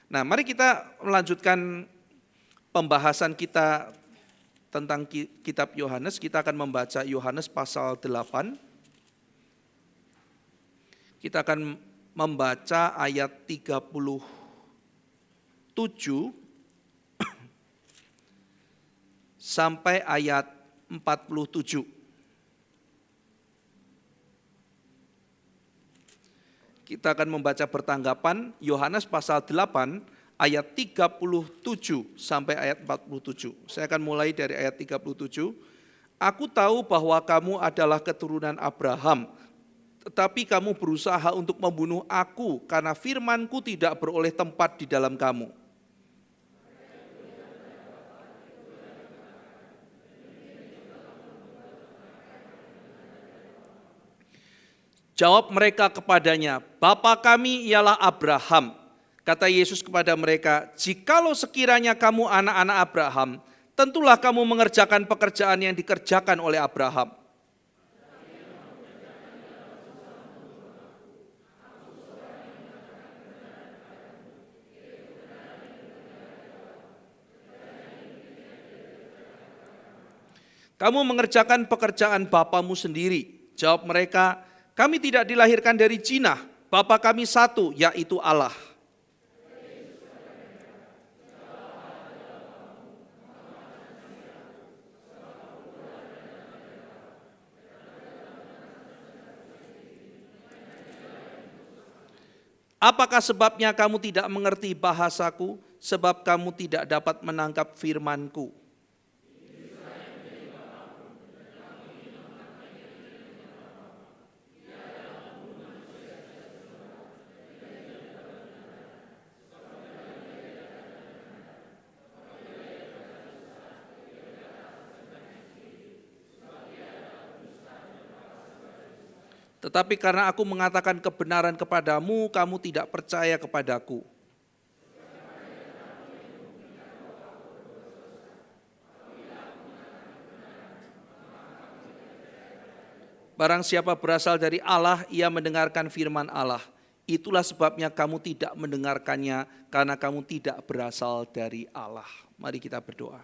Nah, mari kita melanjutkan pembahasan kita tentang kitab Yohanes. Kita akan membaca Yohanes pasal 8. Kita akan membaca ayat 37 sampai ayat 47. Kita akan membaca bertanggapan Yohanes pasal 8 ayat 37 sampai ayat 47. Saya akan mulai dari ayat 37. Aku tahu bahwa kamu adalah keturunan Abraham, tetapi kamu berusaha untuk membunuh aku karena firman-Ku tidak beroleh tempat di dalam kamu. Jawab mereka kepadanya, Bapa kami ialah Abraham. Kata Yesus kepada mereka, jikalau sekiranya kamu anak-anak Abraham, tentulah kamu mengerjakan pekerjaan yang dikerjakan oleh Abraham. Kamu mengerjakan pekerjaan bapamu sendiri. Jawab mereka, kami tidak dilahirkan dari jinah, Bapa kami satu, yaitu Allah. Apakah sebabnya kamu tidak mengerti bahasaku, sebab kamu tidak dapat menangkap firman-Ku? Tetapi karena aku mengatakan kebenaran kepadamu, kamu tidak percaya kepadaku. Barang siapa berasal dari Allah, ia mendengarkan firman Allah. Itulah sebabnya kamu tidak mendengarkannya, karena kamu tidak berasal dari Allah. Mari kita berdoa.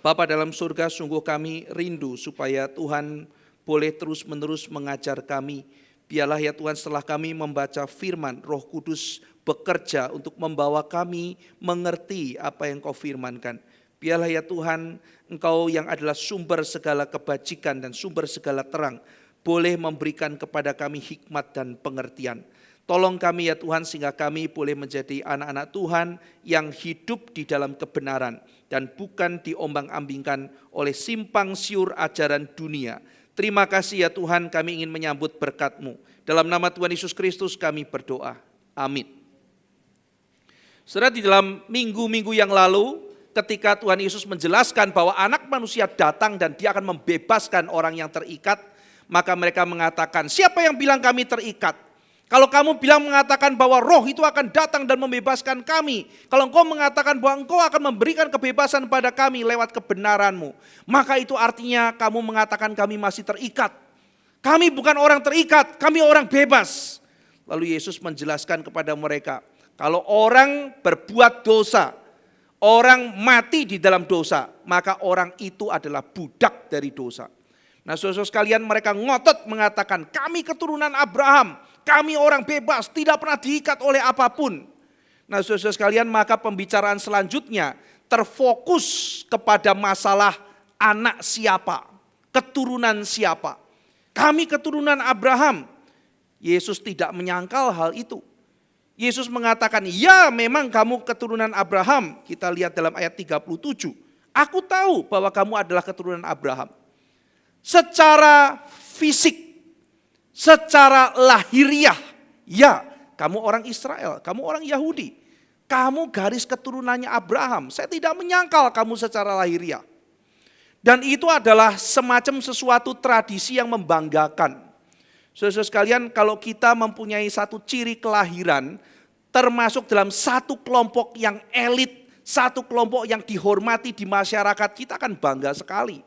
Bapa dalam surga, sungguh kami rindu supaya Tuhan boleh terus-menerus mengajar kami. Biarlah ya Tuhan, setelah kami membaca firman, Roh Kudus bekerja untuk membawa kami mengerti apa yang Kau firmankan. Biarlah ya Tuhan, Engkau yang adalah sumber segala kebajikan dan sumber segala terang, boleh memberikan kepada kami hikmat dan pengertian. Tolong kami ya Tuhan, sehingga kami boleh menjadi anak-anak Tuhan yang hidup di dalam kebenaran dan bukan diombang-ambingkan oleh simpang siur ajaran dunia. Terima kasih ya Tuhan, kami ingin menyambut berkat-Mu. Dalam nama Tuhan Yesus Kristus kami berdoa. Amin. Saudara, di dalam minggu-minggu yang lalu, ketika Tuhan Yesus menjelaskan bahwa anak manusia datang dan Dia akan membebaskan orang yang terikat, maka mereka mengatakan, siapa yang bilang kami terikat? Kalau kamu bilang mengatakan bahwa roh itu akan datang dan membebaskan kami, kalau engkau mengatakan bahwa engkau akan memberikan kebebasan pada kami lewat kebenaran-Mu, maka itu artinya kamu mengatakan kami masih terikat. Kami bukan orang terikat, kami orang bebas. Lalu Yesus menjelaskan kepada mereka, kalau orang berbuat dosa, orang mati di dalam dosa, maka orang itu adalah budak dari dosa. Nah, saudara sekalian, mereka ngotot mengatakan, kami keturunan Abraham, kami orang bebas, tidak pernah diikat oleh apapun. Nah, saudara sekalian, maka pembicaraan selanjutnya terfokus kepada masalah anak siapa, keturunan siapa. Kami keturunan Abraham. Yesus tidak menyangkal hal itu. Yesus mengatakan, ya memang kamu keturunan Abraham. Kita lihat dalam ayat 37. Aku tahu bahwa kamu adalah keturunan Abraham. Secara fisik, secara lahiriah, ya kamu orang Israel, kamu orang Yahudi. Kamu garis keturunannya Abraham. Saya tidak menyangkal kamu secara lahiriah. Dan itu adalah semacam sesuatu tradisi yang membanggakan. Saudara sekalian, kalau kita mempunyai satu ciri kelahiran, termasuk dalam satu kelompok yang elit, satu kelompok yang dihormati di masyarakat, kita akan bangga sekali.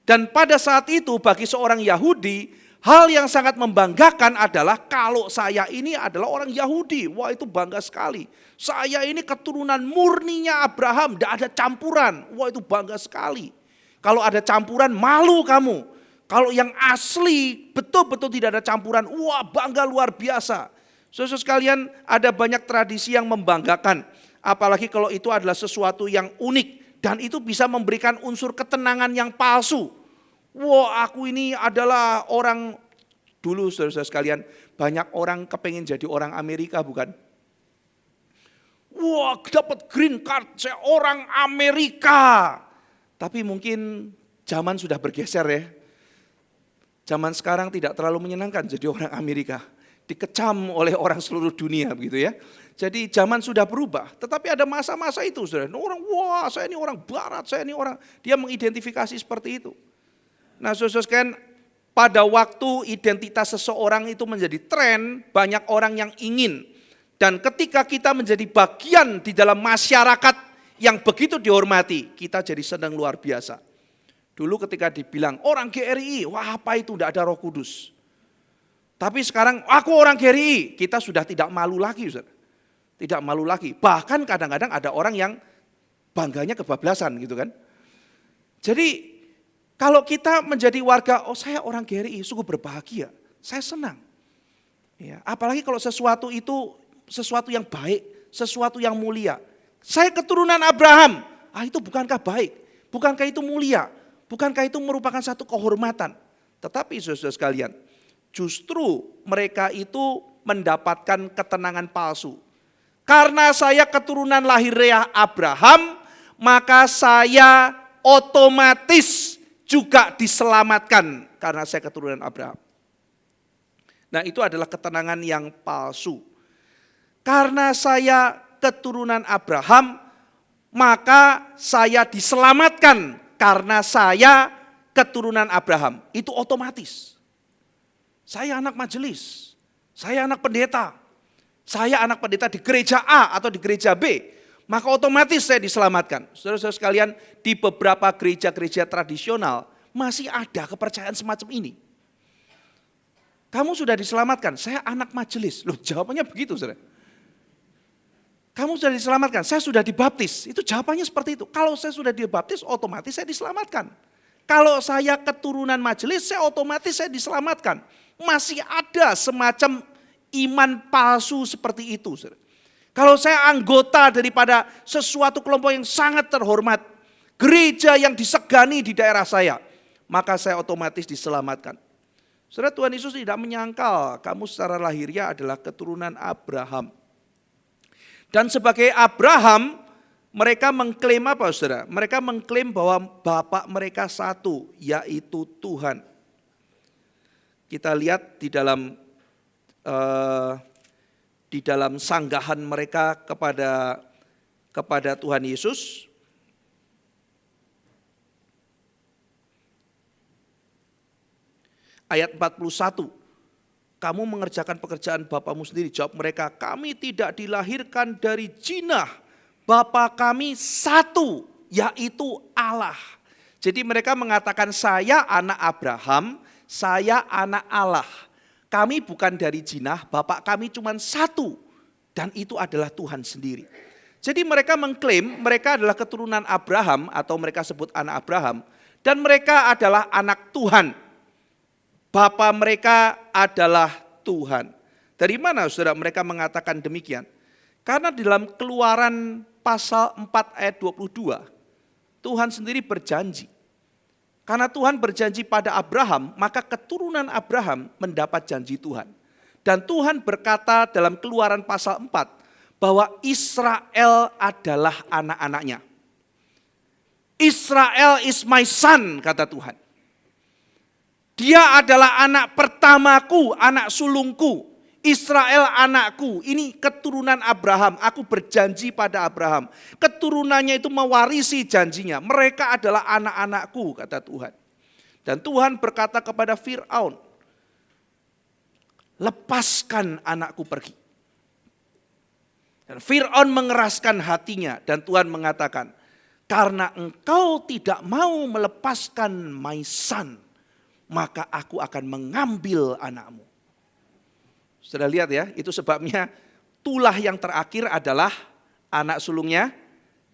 Dan pada saat itu bagi seorang Yahudi, hal yang sangat membanggakan adalah kalau saya ini adalah orang Yahudi. Wah, itu bangga sekali. Saya ini keturunan murninya Abraham, tidak ada campuran. Wah, itu bangga sekali. Kalau ada campuran, malu kamu. Kalau yang asli betul-betul tidak ada campuran, wah bangga luar biasa. Saudara sekalian, ada banyak tradisi yang membanggakan. Apalagi kalau itu adalah sesuatu yang unik dan itu bisa memberikan unsur ketenangan yang palsu. Wah, aku ini adalah orang, dulu saudara sekalian, banyak orang kepengen jadi orang Amerika, bukan? Wah, dapat green card, saya orang Amerika. Tapi mungkin zaman sudah bergeser ya. Zaman sekarang tidak terlalu menyenangkan jadi orang Amerika. Dikecam oleh orang seluruh dunia begitu ya. Jadi zaman sudah berubah. Tetapi ada masa-masa itu saudara. Orang, wah saya ini orang barat, saya ini orang. Dia mengidentifikasi seperti itu. Nah saudara sekalian, pada waktu identitas seseorang itu menjadi tren, banyak orang yang ingin. Dan ketika kita menjadi bagian di dalam masyarakat yang begitu dihormati, kita jadi senang luar biasa. Dulu ketika dibilang orang GRI, wah apa itu, tidak ada Roh Kudus. Tapi sekarang aku orang GRI, kita sudah tidak malu lagi, Ustaz. Tidak malu lagi. Bahkan kadang-kadang ada orang yang bangganya kebablasan gitu kan. Jadi kalau kita menjadi warga, oh saya orang GRI, sungguh berbahagia, saya senang. Ya, apalagi kalau sesuatu itu sesuatu yang baik, sesuatu yang mulia. Saya keturunan Abraham, itu bukankah baik? Bukankah itu mulia? Bukankah itu merupakan satu kehormatan? Tetapi saudara sekalian, justru mereka itu mendapatkan ketenangan palsu. Karena saya keturunan lahiriah Abraham, maka saya otomatis juga diselamatkan karena saya keturunan Abraham. Nah, itu adalah ketenangan yang palsu. Karena saya keturunan Abraham, maka saya diselamatkan karena saya keturunan Abraham. Itu otomatis. Saya anak majelis, saya anak pendeta, saya anak pendeta di gereja A atau di gereja B, maka otomatis saya diselamatkan. Saudara-saudara sekalian, di beberapa gereja-gereja tradisional masih ada kepercayaan semacam ini. Kamu sudah diselamatkan, saya anak majelis. Loh, jawabannya begitu, saudara. Kamu sudah diselamatkan, saya sudah dibaptis. Itu jawabannya seperti itu. Kalau saya sudah dibaptis, otomatis saya diselamatkan. Kalau saya keturunan majelis, saya otomatis saya diselamatkan. Masih ada semacam iman palsu seperti itu. Kalau saya anggota daripada sesuatu kelompok yang sangat terhormat, gereja yang disegani di daerah saya, maka saya otomatis diselamatkan. Saudara, Tuhan Yesus tidak menyangkal kamu secara lahiriah adalah keturunan Abraham. Dan sebagai Abraham, mereka mengklaim apa saudara? Mereka mengklaim bahwa bapak mereka satu, yaitu Tuhan. Kita lihat di dalam sanggahan mereka kepada Tuhan Yesus. Ayat 41. Kamu mengerjakan pekerjaan bapamu sendiri. Jawab mereka, kami tidak dilahirkan dari jinah. Bapa kami satu, yaitu Allah. Jadi mereka mengatakan saya anak Abraham, saya anak Allah. Kami bukan dari jinah, bapak kami cuma satu. Dan itu adalah Tuhan sendiri. Jadi mereka mengklaim mereka adalah keturunan Abraham atau mereka sebut anak Abraham. Dan mereka adalah anak Tuhan. Bapa mereka adalah Tuhan. Dari mana saudara mereka mengatakan demikian? Karena di dalam Keluaran pasal 4 ayat 22, Tuhan sendiri berjanji. Karena Tuhan berjanji pada Abraham, maka keturunan Abraham mendapat janji Tuhan. Dan Tuhan berkata dalam Keluaran pasal 4, bahwa Israel adalah anak-anaknya. Israel is my son, kata Tuhan. Dia adalah anak pertamaku, anak sulungku. Israel anakku, ini keturunan Abraham. Aku berjanji pada Abraham. Keturunannya itu mewarisi janjinya. Mereka adalah anak-anakku, kata Tuhan. Dan Tuhan berkata kepada Fir'aun, lepaskan anakku pergi. Dan Fir'aun mengeraskan hatinya dan Tuhan mengatakan, karena engkau tidak mau melepaskan my son, maka aku akan mengambil anakmu. Sudah lihat ya, itu sebabnya tulah yang terakhir adalah anak sulungnya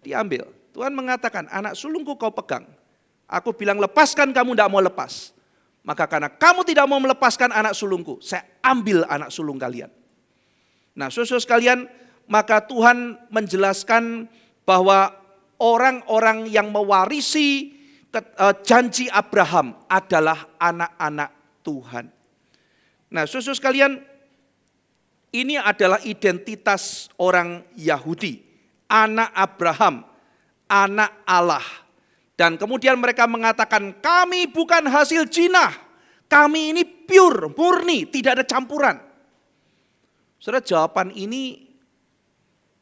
diambil. Tuhan mengatakan, anak sulungku kau pegang. Aku bilang lepaskan, kamu tidak mau lepas. Maka karena kamu tidak mau melepaskan anak sulungku, saya ambil anak sulung kalian. Nah, saudara sekalian, maka Tuhan menjelaskan bahwa orang-orang yang mewarisi janji Abraham adalah anak-anak Tuhan. Nah, saudara sekalian, ini adalah identitas orang Yahudi, anak Abraham, anak Allah. Dan kemudian mereka mengatakan, kami bukan hasil jinah, kami ini pure, murni, tidak ada campuran. Saudara, jawaban ini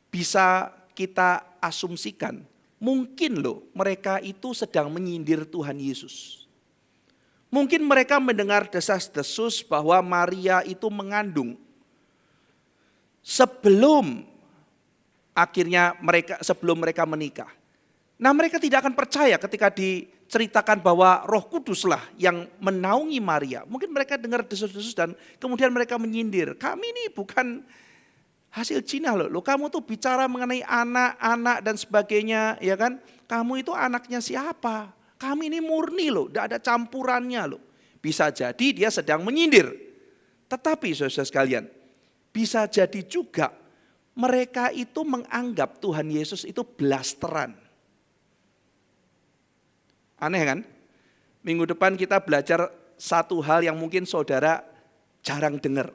bisa kita asumsikan. Mungkin loh mereka itu sedang menyindir Tuhan Yesus. Mungkin mereka mendengar desas-desus bahwa Maria itu mengandung. Sebelum mereka menikah. Nah, mereka tidak akan percaya ketika diceritakan bahwa Roh Kuduslah yang menaungi Maria. Mungkin mereka dengar desas-desus dan kemudian mereka menyindir. Kami ini bukan hasil jinah loh. Kamu tuh bicara mengenai anak-anak dan sebagainya, ya kan? Kamu itu anaknya siapa? Kami ini murni loh, tidak ada campurannya loh. Bisa jadi dia sedang menyindir. Tetapi saudara sekalian, bisa jadi juga mereka itu menganggap Tuhan Yesus itu blasteran. Aneh kan? Minggu depan kita belajar satu hal yang mungkin saudara jarang dengar.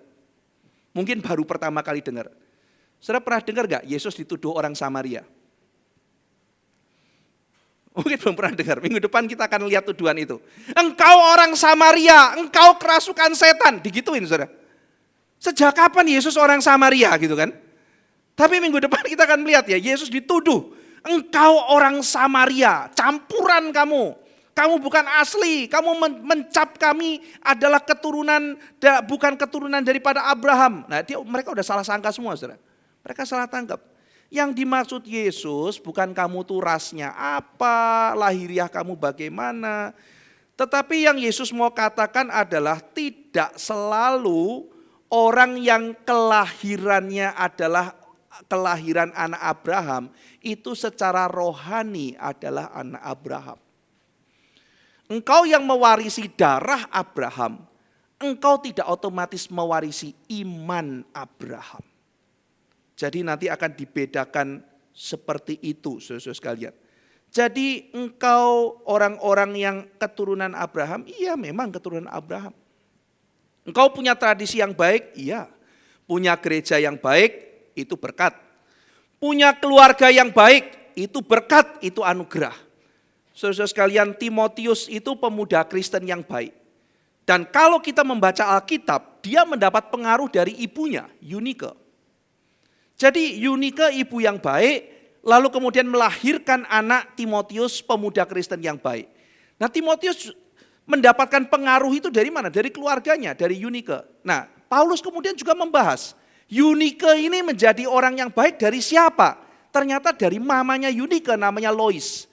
Mungkin baru pertama kali dengar. Saudara pernah dengar gak Yesus dituduh orang Samaria? Mungkin belum pernah dengar. Minggu depan kita akan lihat tuduhan itu. Engkau orang Samaria, engkau kerasukan setan. Digituin saudara. Sejak kapan Yesus orang Samaria gitu kan? Tapi minggu depan kita akan melihat ya, Yesus dituduh. Engkau orang Samaria, campuran kamu. Kamu bukan asli, kamu mencap kami adalah keturunan, bukan keturunan daripada Abraham. Nah, mereka udah salah sangka semua saudara. Mereka salah tangkap. Yang dimaksud Yesus bukan kamu tuh rasnya apa, lahiriah kamu bagaimana. Tetapi yang Yesus mau katakan adalah tidak selalu orang yang kelahirannya adalah kelahiran anak Abraham itu secara rohani adalah anak Abraham. Engkau yang mewarisi darah Abraham, engkau tidak otomatis mewarisi iman Abraham. Jadi nanti akan dibedakan seperti itu saudara sekalian. Jadi engkau orang-orang yang keturunan Abraham, iya memang keturunan Abraham. Engkau punya tradisi yang baik, iya. Punya gereja yang baik, itu berkat. Punya keluarga yang baik, itu berkat, itu anugerah. Saudara sekalian, Timotius itu pemuda Kristen yang baik. Dan kalau kita membaca Alkitab, dia mendapat pengaruh dari ibunya, Eunike. Jadi Eunike ibu yang baik, lalu kemudian melahirkan anak Timotius pemuda Kristen yang baik. Nah, Timotius mendapatkan pengaruh itu dari mana? Dari keluarganya, dari Eunike. Nah, Paulus kemudian juga membahas, Eunike ini menjadi orang yang baik dari siapa? Ternyata dari mamanya Eunike namanya Lois.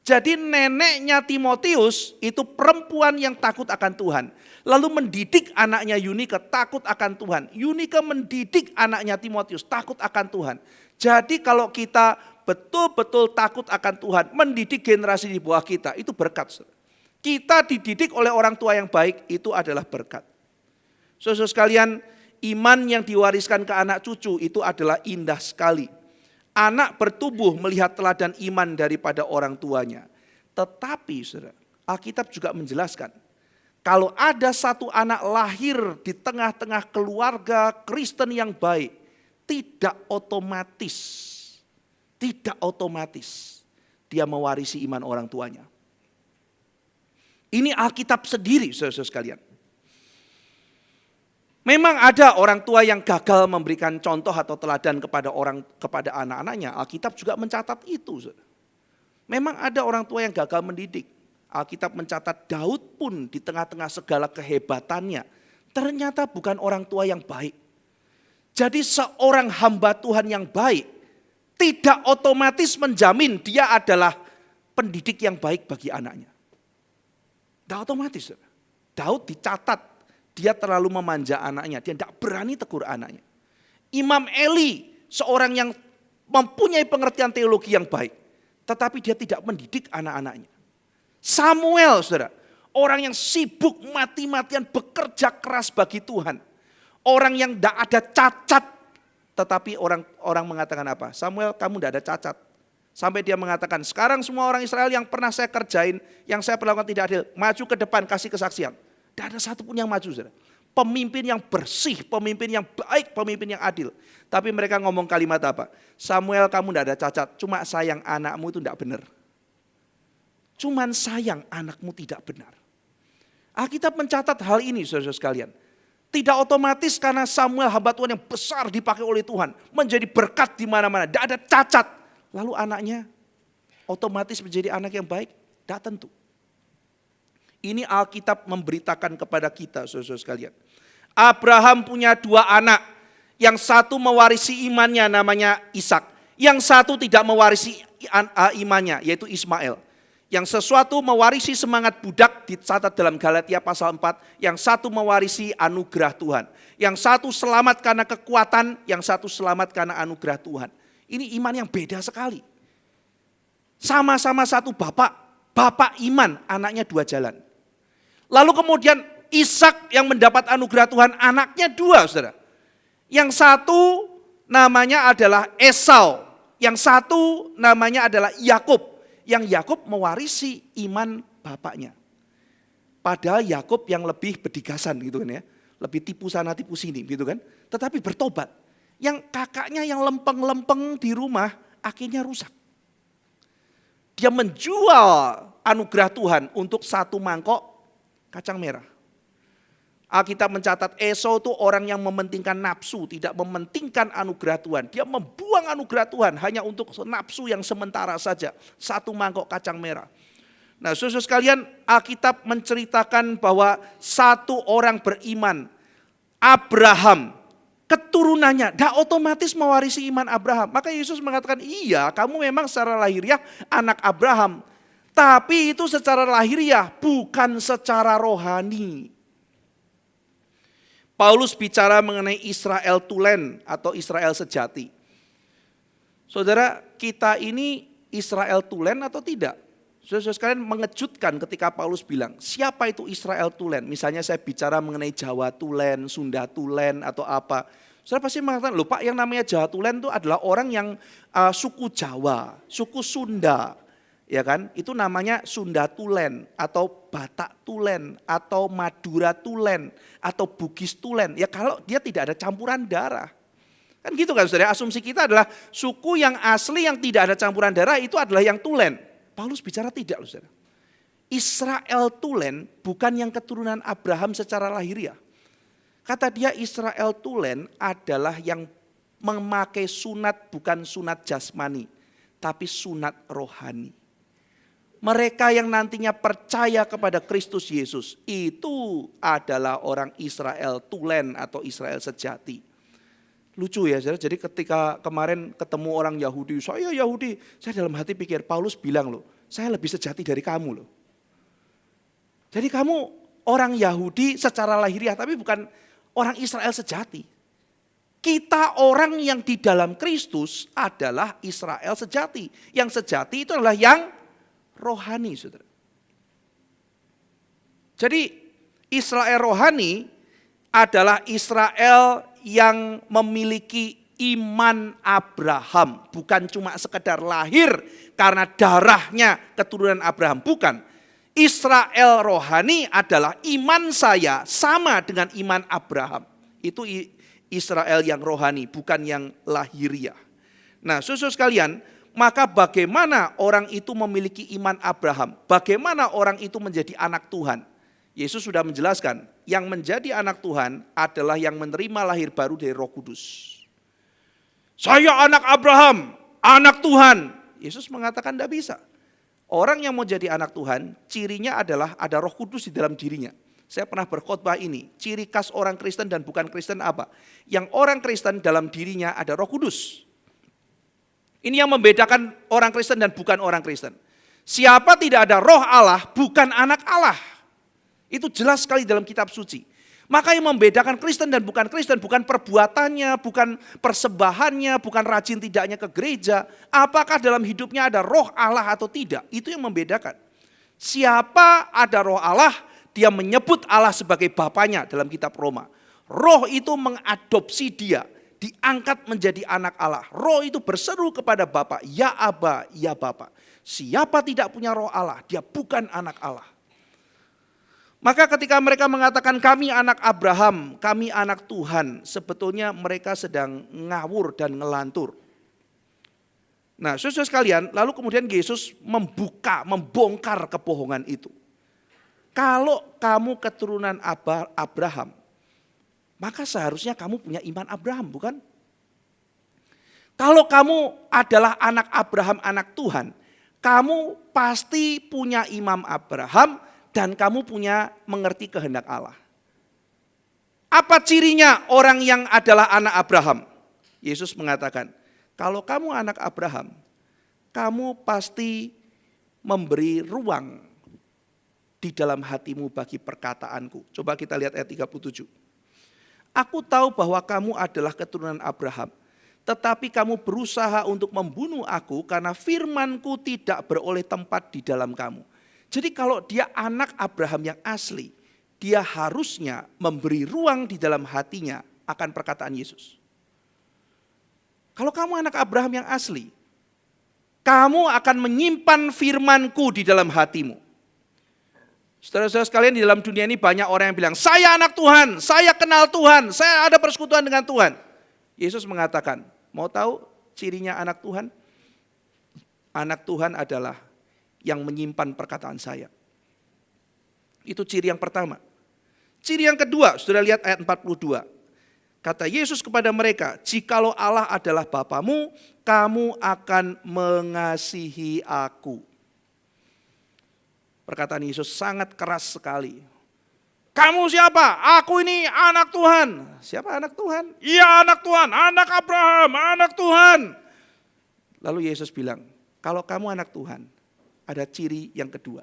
Jadi neneknya Timotius itu perempuan yang takut akan Tuhan. Lalu mendidik anaknya Eunike takut akan Tuhan. Eunike mendidik anaknya Timotius takut akan Tuhan. Jadi kalau kita betul-betul takut akan Tuhan, mendidik generasi di bawah kita, itu berkat. Kita dididik oleh orang tua yang baik, itu adalah berkat. Saudara sekalian, iman yang diwariskan ke anak cucu itu adalah indah sekali. Anak bertumbuh melihat teladan iman daripada orang tuanya. Tetapi saudara, Alkitab juga menjelaskan, kalau ada satu anak lahir di tengah-tengah keluarga Kristen yang baik, tidak otomatis dia mewarisi iman orang tuanya. Ini Alkitab sendiri saudara-saudara sekalian. Memang ada orang tua yang gagal memberikan contoh atau teladan kepada anak-anaknya. Alkitab juga mencatat itu. Memang ada orang tua yang gagal mendidik. Alkitab mencatat Daud pun di tengah-tengah segala kehebatannya, ternyata bukan orang tua yang baik. Jadi seorang hamba Tuhan yang baik tidak otomatis menjamin dia adalah pendidik yang baik bagi anaknya. Tidak otomatis. Daud dicatat, dia terlalu memanja anaknya, dia tidak berani tegur anaknya. Imam Eli, seorang yang mempunyai pengertian teologi yang baik, tetapi dia tidak mendidik anak-anaknya. Samuel, saudara, orang yang sibuk mati-matian bekerja keras bagi Tuhan. Orang yang tidak ada cacat, tetapi orang mengatakan apa? Samuel, kamu tidak ada cacat. Sampai dia mengatakan, sekarang semua orang Israel yang pernah saya kerjain, yang saya perlakukan tidak adil, maju ke depan kasih kesaksian. Tidak ada satupun yang maju, saudara. Pemimpin yang bersih, pemimpin yang baik, pemimpin yang adil. Tapi mereka ngomong kalimat apa? Samuel, kamu tidak ada cacat, cuma sayang anakmu itu tidak benar. Cuman sayang anakmu tidak benar. Alkitab mencatat hal ini, saudara-saudara sekalian. Tidak otomatis karena Samuel hamba Tuhan yang besar dipakai oleh Tuhan, menjadi berkat di mana-mana, tidak ada cacat. Lalu anaknya otomatis menjadi anak yang baik? Tidak tentu. Ini Alkitab memberitakan kepada kita, saudara-saudara sekalian. Abraham punya 2 anak. Yang satu mewarisi imannya namanya Ishak. Yang satu tidak mewarisi imannya yaitu Ismail. Yang sesuatu mewarisi semangat budak dicatat dalam Galatia pasal 4. Yang satu mewarisi anugerah Tuhan. Yang satu selamat karena kekuatan, yang satu selamat karena anugerah Tuhan. Ini iman yang beda sekali. Sama-sama satu bapak iman, anaknya 2 jalan. Lalu kemudian Ishak yang mendapat anugerah Tuhan, anaknya 2, saudara. Yang satu namanya adalah Esau, yang satu namanya adalah Yakub. Yang Yakub mewarisi iman bapaknya. Padahal Yakub yang lebih bedigasan gitu kan ya, lebih tipu sana tipu sini gitu kan. Tetapi bertobat. Yang kakaknya yang lempeng-lempeng di rumah akhirnya rusak. Dia menjual anugerah Tuhan untuk 1 mangkok kacang merah. Alkitab mencatat Esau itu orang yang mementingkan nafsu, tidak mementingkan anugerah Tuhan. Dia membuang anugerah Tuhan hanya untuk nafsu yang sementara saja. 1 mangkok kacang merah. Nah, saudara sekalian, Alkitab menceritakan bahwa 1 orang beriman, Abraham, keturunannya tidak otomatis mewarisi iman Abraham. Maka Yesus mengatakan, iya kamu memang secara lahiriah anak Abraham. Tapi itu secara lahiriah, bukan secara rohani. Paulus bicara mengenai Israel tulen atau Israel sejati. Saudara, kita ini Israel tulen atau tidak? Saudara sekalian, mengejutkan ketika Paulus bilang, siapa itu Israel tulen? Misalnya saya bicara mengenai Jawa tulen, Sunda tulen atau apa. Saudara pasti mengatakan, loh Pak, yang namanya Jawa tulen itu adalah orang yang suku Jawa, suku Sunda. Ya kan, itu namanya Sunda Tulen atau Batak Tulen atau Madura Tulen atau Bugis Tulen. Ya kalau dia tidak ada campuran darah. Kan gitu kan saudara, asumsi kita adalah suku yang asli yang tidak ada campuran darah itu adalah yang Tulen. Paulus bicara tidak loh saudara. Israel Tulen bukan yang keturunan Abraham secara lahiriah. Kata dia Israel Tulen adalah yang memakai sunat bukan sunat jasmani, tapi sunat rohani. Mereka yang nantinya percaya kepada Kristus Yesus itu adalah orang Israel tulen atau Israel sejati. Lucu ya, jadi ketika kemarin ketemu orang Yahudi, saya Yahudi, saya dalam hati pikir Paulus bilang loh, saya lebih sejati dari kamu loh. Jadi kamu orang Yahudi secara lahiriah tapi bukan orang Israel sejati. Kita orang yang di dalam Kristus adalah Israel sejati. Yang sejati itu adalah yang rohani, saudara. Jadi Israel rohani adalah Israel yang memiliki iman Abraham. Bukan cuma sekedar lahir karena darahnya keturunan Abraham. Bukan. Israel rohani adalah iman saya sama dengan iman Abraham. Itu Israel yang rohani, bukan yang lahiriah. Nah, saudara sekalian, maka bagaimana orang itu memiliki iman Abraham? Bagaimana orang itu menjadi anak Tuhan? Yesus sudah menjelaskan, yang menjadi anak Tuhan adalah yang menerima lahir baru dari Roh Kudus. Saya anak Abraham, anak Tuhan. Yesus mengatakan tidak bisa. Orang yang mau jadi anak Tuhan, cirinya adalah ada Roh Kudus di dalam dirinya. Saya pernah berkhotbah ini, ciri khas orang Kristen dan bukan Kristen apa? Yang orang Kristen dalam dirinya ada Roh Kudus. Ini yang membedakan orang Kristen dan bukan orang Kristen. Siapa tidak ada roh Allah bukan anak Allah. Itu jelas sekali dalam kitab suci. Maka yang membedakan Kristen dan bukan Kristen bukan perbuatannya, bukan persembahannya, bukan rajin tidaknya ke gereja. Apakah dalam hidupnya ada roh Allah atau tidak, itu yang membedakan. Siapa ada roh Allah, dia menyebut Allah sebagai Bapanya dalam kitab Roma. Roh itu mengadopsi dia, diangkat menjadi anak Allah. Roh itu berseru kepada Bapa, ya Aba, ya Bapa. Siapa tidak punya roh Allah, dia bukan anak Allah. Maka ketika mereka mengatakan kami anak Abraham, kami anak Tuhan, sebetulnya mereka sedang ngawur dan ngelantur. Nah, saudara sekalian, lalu kemudian Yesus membongkar kebohongan itu. Kalau kamu keturunan Abraham, maka seharusnya kamu punya iman Abraham, bukan? Kalau kamu adalah anak Abraham, anak Tuhan, kamu pasti punya imam Abraham dan kamu punya mengerti kehendak Allah. Apa cirinya orang yang adalah anak Abraham? Yesus mengatakan, kalau kamu anak Abraham, kamu pasti memberi ruang di dalam hatimu bagi perkataanku. Coba kita lihat ayat 37. Aku tahu bahwa kamu adalah keturunan Abraham, tetapi kamu berusaha untuk membunuh aku karena firmanku tidak beroleh tempat di dalam kamu. Jadi kalau dia anak Abraham yang asli, dia harusnya memberi ruang di dalam hatinya akan perkataan Yesus. Kalau kamu anak Abraham yang asli, kamu akan menyimpan firmanku di dalam hatimu. Saudara-saudara sekalian, di dalam dunia ini banyak orang yang bilang, saya anak Tuhan, saya kenal Tuhan, saya ada persekutuan dengan Tuhan. Yesus mengatakan, mau tahu cirinya anak Tuhan? Anak Tuhan adalah yang menyimpan perkataan saya. Itu ciri yang pertama. Ciri yang kedua, sudah lihat ayat 42. Kata Yesus kepada mereka, jikalau Allah adalah Bapamu, kamu akan mengasihi aku. Perkataan Yesus sangat keras sekali. Kamu siapa? Aku ini anak Tuhan. Siapa anak Tuhan? Iya anak Tuhan, anak Abraham, anak Tuhan. Lalu Yesus bilang, kalau kamu anak Tuhan, ada ciri yang kedua.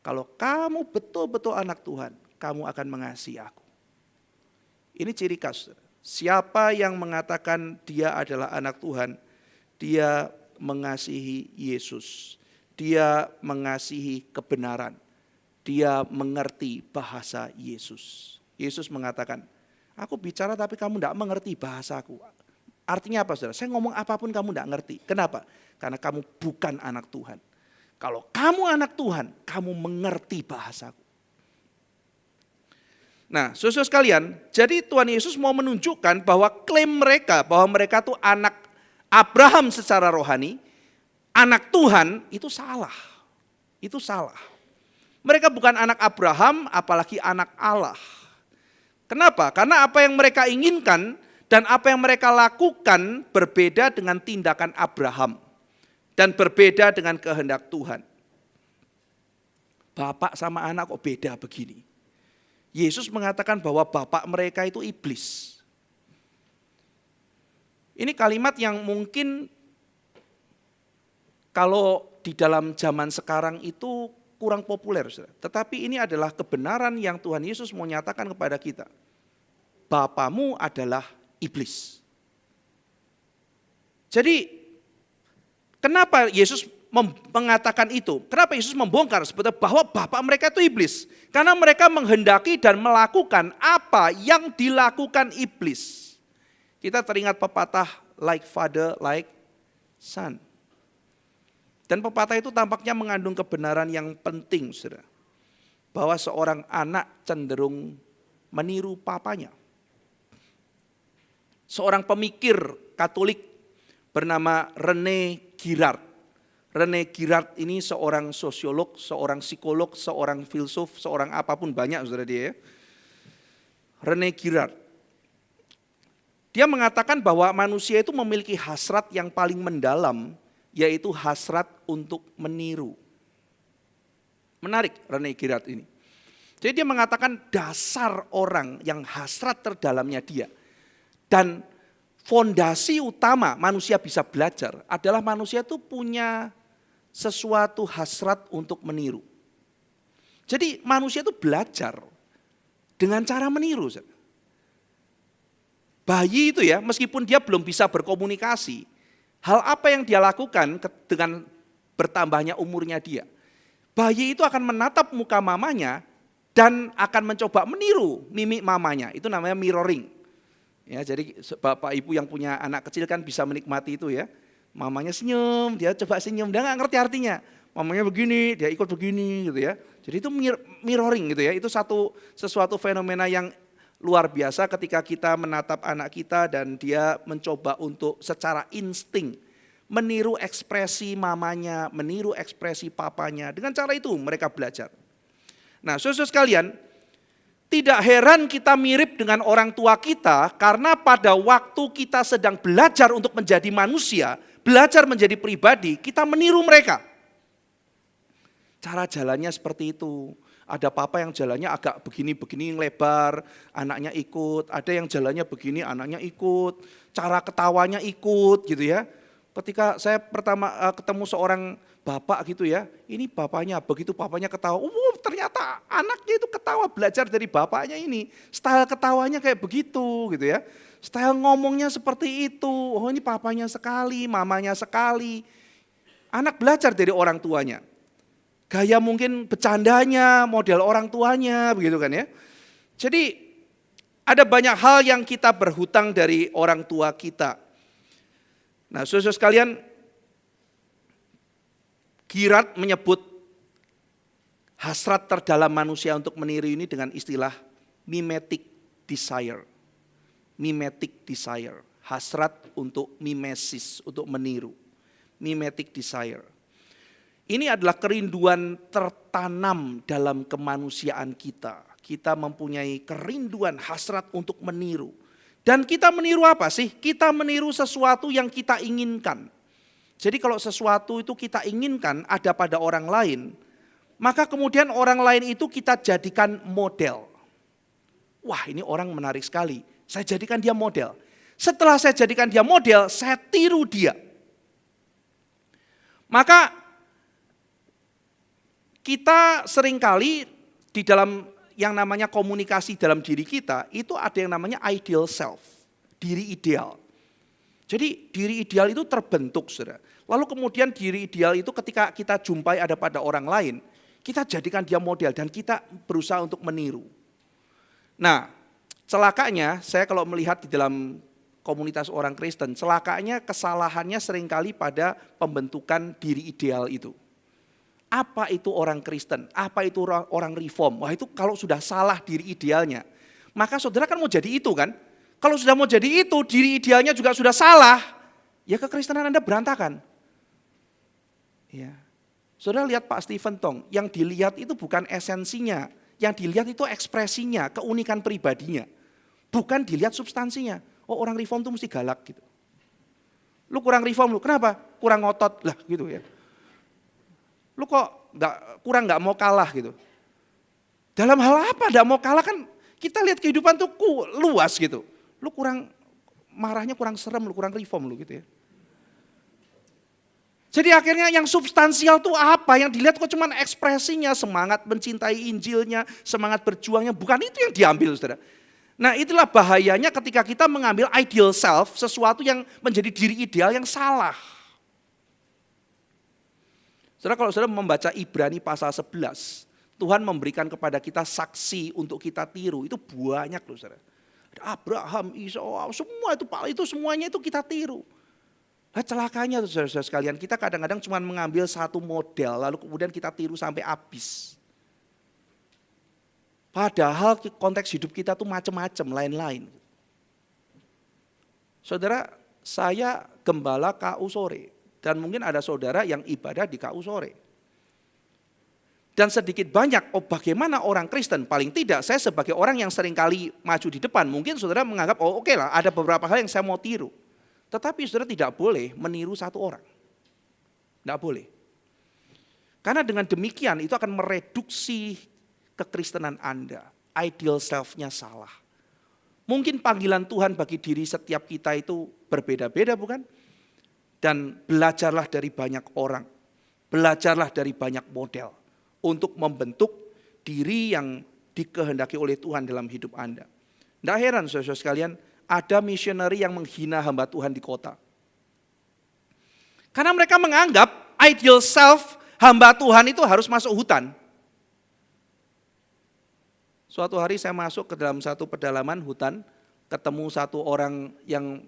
Kalau kamu betul-betul anak Tuhan, kamu akan mengasihi aku. Ini ciri khas. Siapa yang mengatakan dia adalah anak Tuhan, dia mengasihi Yesus. Dia mengasihi kebenaran. Dia mengerti bahasa Yesus. Yesus mengatakan, aku bicara tapi kamu tidak mengerti bahasaku. Artinya apa saudara? Saya ngomong apapun kamu tidak ngerti. Kenapa? Karena kamu bukan anak Tuhan. Kalau kamu anak Tuhan, kamu mengerti bahasaku. Nah, saudara sekalian, jadi Tuhan Yesus mau menunjukkan bahwa klaim mereka, bahwa mereka itu anak Abraham secara rohani, anak Tuhan, itu salah. Itu salah. Mereka bukan anak Abraham, apalagi anak Allah. Kenapa? Karena apa yang mereka inginkan dan apa yang mereka lakukan berbeda dengan tindakan Abraham. Dan berbeda dengan kehendak Tuhan. Bapak sama anak kok beda begini. Yesus mengatakan bahwa bapak mereka itu iblis. Ini kalimat yang mungkin kalau di dalam zaman sekarang itu kurang populer. Tetapi ini adalah kebenaran yang Tuhan Yesus mau nyatakan kepada kita. Bapamu adalah iblis. Jadi kenapa Yesus mengatakan itu? Kenapa Yesus membongkar sebetulnya bahwa bapak mereka itu iblis? Karena mereka menghendaki dan melakukan apa yang dilakukan iblis. Kita teringat pepatah like father, like son. Dan pepatah itu tampaknya mengandung kebenaran yang penting, saudara. Bahwa seorang anak cenderung meniru papanya. Seorang pemikir Katolik bernama René Girard. René Girard ini seorang sosiolog, seorang psikolog, seorang filsuf, seorang apapun banyak saudara dia. René Girard. Dia mengatakan bahwa manusia itu memiliki hasrat yang paling mendalam, yaitu hasrat untuk meniru. Menarik René Girard ini. Jadi dia mengatakan dasar orang yang hasrat terdalamnya dia. Dan fondasi utama manusia bisa belajar adalah manusia itu punya sesuatu hasrat untuk meniru. Jadi manusia itu belajar dengan cara meniru. Bayi itu ya, meskipun dia belum bisa berkomunikasi, hal apa yang dia lakukan dengan bertambahnya umurnya dia. Bayi itu akan menatap muka mamanya dan akan mencoba meniru mimik mamanya. Itu namanya mirroring. Ya, jadi bapak ibu yang punya anak kecil kan bisa menikmati itu ya. Mamanya senyum, dia coba senyum, dia nggak ngerti artinya. Mamanya begini, dia ikut begini gitu ya. Jadi itu mirroring gitu ya. Itu sesuatu fenomena yang luar biasa ketika kita menatap anak kita dan dia mencoba untuk secara insting meniru ekspresi mamanya, meniru ekspresi papanya. Dengan cara itu mereka belajar. Nah, saudara sekalian, tidak heran kita mirip dengan orang tua kita karena pada waktu kita sedang belajar untuk menjadi manusia, belajar menjadi pribadi, kita meniru mereka. Cara jalannya seperti itu. Ada papa yang jalannya agak begini-begini lebar, anaknya ikut. Ada yang jalannya begini, anaknya ikut. Cara ketawanya ikut gitu ya. Ketika saya pertama ketemu seorang bapak gitu ya, ini bapaknya, begitu bapaknya ketawa, ternyata anaknya itu ketawa belajar dari bapaknya ini. Style ketawanya kayak begitu gitu ya. Style ngomongnya seperti itu, oh ini papanya sekali, mamanya sekali. Anak belajar dari orang tuanya. Gaya mungkin bercandanya, model orang tuanya begitu kan ya. Jadi ada banyak hal yang kita berhutang dari orang tua kita. Nah, saudara sekalian, Girat menyebut hasrat terdalam manusia untuk meniru ini dengan istilah mimetic desire. Mimetic desire, hasrat untuk mimesis, untuk meniru. Mimetic desire. Ini adalah kerinduan tertanam dalam kemanusiaan kita. Kita mempunyai kerinduan hasrat untuk meniru. Dan kita meniru apa sih? Kita meniru sesuatu yang kita inginkan. Jadi kalau sesuatu itu kita inginkan ada pada orang lain, maka kemudian orang lain itu kita jadikan model. Wah, ini orang menarik sekali. Saya jadikan dia model. Setelah saya jadikan dia model, saya tiru dia. Maka kita seringkali di dalam yang namanya komunikasi dalam diri kita, itu ada yang namanya ideal self, diri ideal. Jadi diri ideal itu terbentuk, saudara. Lalu kemudian diri ideal itu ketika kita jumpai ada pada orang lain, kita jadikan dia model dan kita berusaha untuk meniru. Nah, celakanya saya kalau melihat di dalam komunitas orang Kristen, celakanya kesalahannya seringkali pada pembentukan diri ideal itu. Apa itu orang Kristen? Apa itu orang reform? Wah, itu kalau sudah salah diri idealnya, maka saudara kan mau jadi itu kan? Kalau sudah mau jadi itu, diri idealnya juga sudah salah, ya kekristenan Anda berantakan. Ya. Saudara lihat Pak Stephen Tong, yang dilihat itu bukan esensinya, yang dilihat itu ekspresinya, keunikan pribadinya. Bukan dilihat substansinya. Oh, orang reform itu mesti galak gitu. Lu kurang reform lu, kenapa? Kurang ngotot lah gitu ya. Lu kok kurang nggak mau kalah gitu. Dalam hal apa nggak mau kalah kan kita lihat kehidupan tuh luas gitu. Lu kurang marahnya kurang serem, lu kurang reform lu gitu ya. Jadi akhirnya yang substansial tuh apa? Yang dilihat kok cuman ekspresinya, semangat mencintai Injilnya, semangat berjuangnya, bukan itu yang diambil, saudara. Nah, itulah bahayanya ketika kita mengambil ideal self, sesuatu yang menjadi diri ideal yang salah. Saudara, kalau saudara membaca Ibrani pasal 11, Tuhan memberikan kepada kita saksi untuk kita tiru, itu banyak loh saudara. Abraham, Isa, semua itu semuanya itu kita tiru. Nah, celakanya saudara-saudara sekalian, kita kadang-kadang cuma mengambil satu model, lalu kemudian kita tiru sampai habis. Padahal konteks hidup kita tuh macam-macam, lain-lain. Saudara, saya gembala KU sore. Dan mungkin ada saudara yang ibadah di KU sore. Dan sedikit banyak, bagaimana orang Kristen, paling tidak saya sebagai orang yang seringkali maju di depan, mungkin saudara menganggap, oke lah ada beberapa hal yang saya mau tiru. Tetapi saudara tidak boleh meniru satu orang. Tidak boleh. Karena dengan demikian itu akan mereduksi kekristenan Anda. Ideal self-nya salah. Mungkin panggilan Tuhan bagi diri setiap kita itu berbeda-beda bukan? Dan belajarlah dari banyak orang, belajarlah dari banyak model untuk membentuk diri yang dikehendaki oleh Tuhan dalam hidup Anda. Tidak heran saudara-saudara sekalian, ada misioneri yang menghina hamba Tuhan di kota. Karena mereka menganggap ideal self hamba Tuhan itu harus masuk hutan. Suatu hari saya masuk ke dalam satu pedalaman hutan, ketemu satu orang yang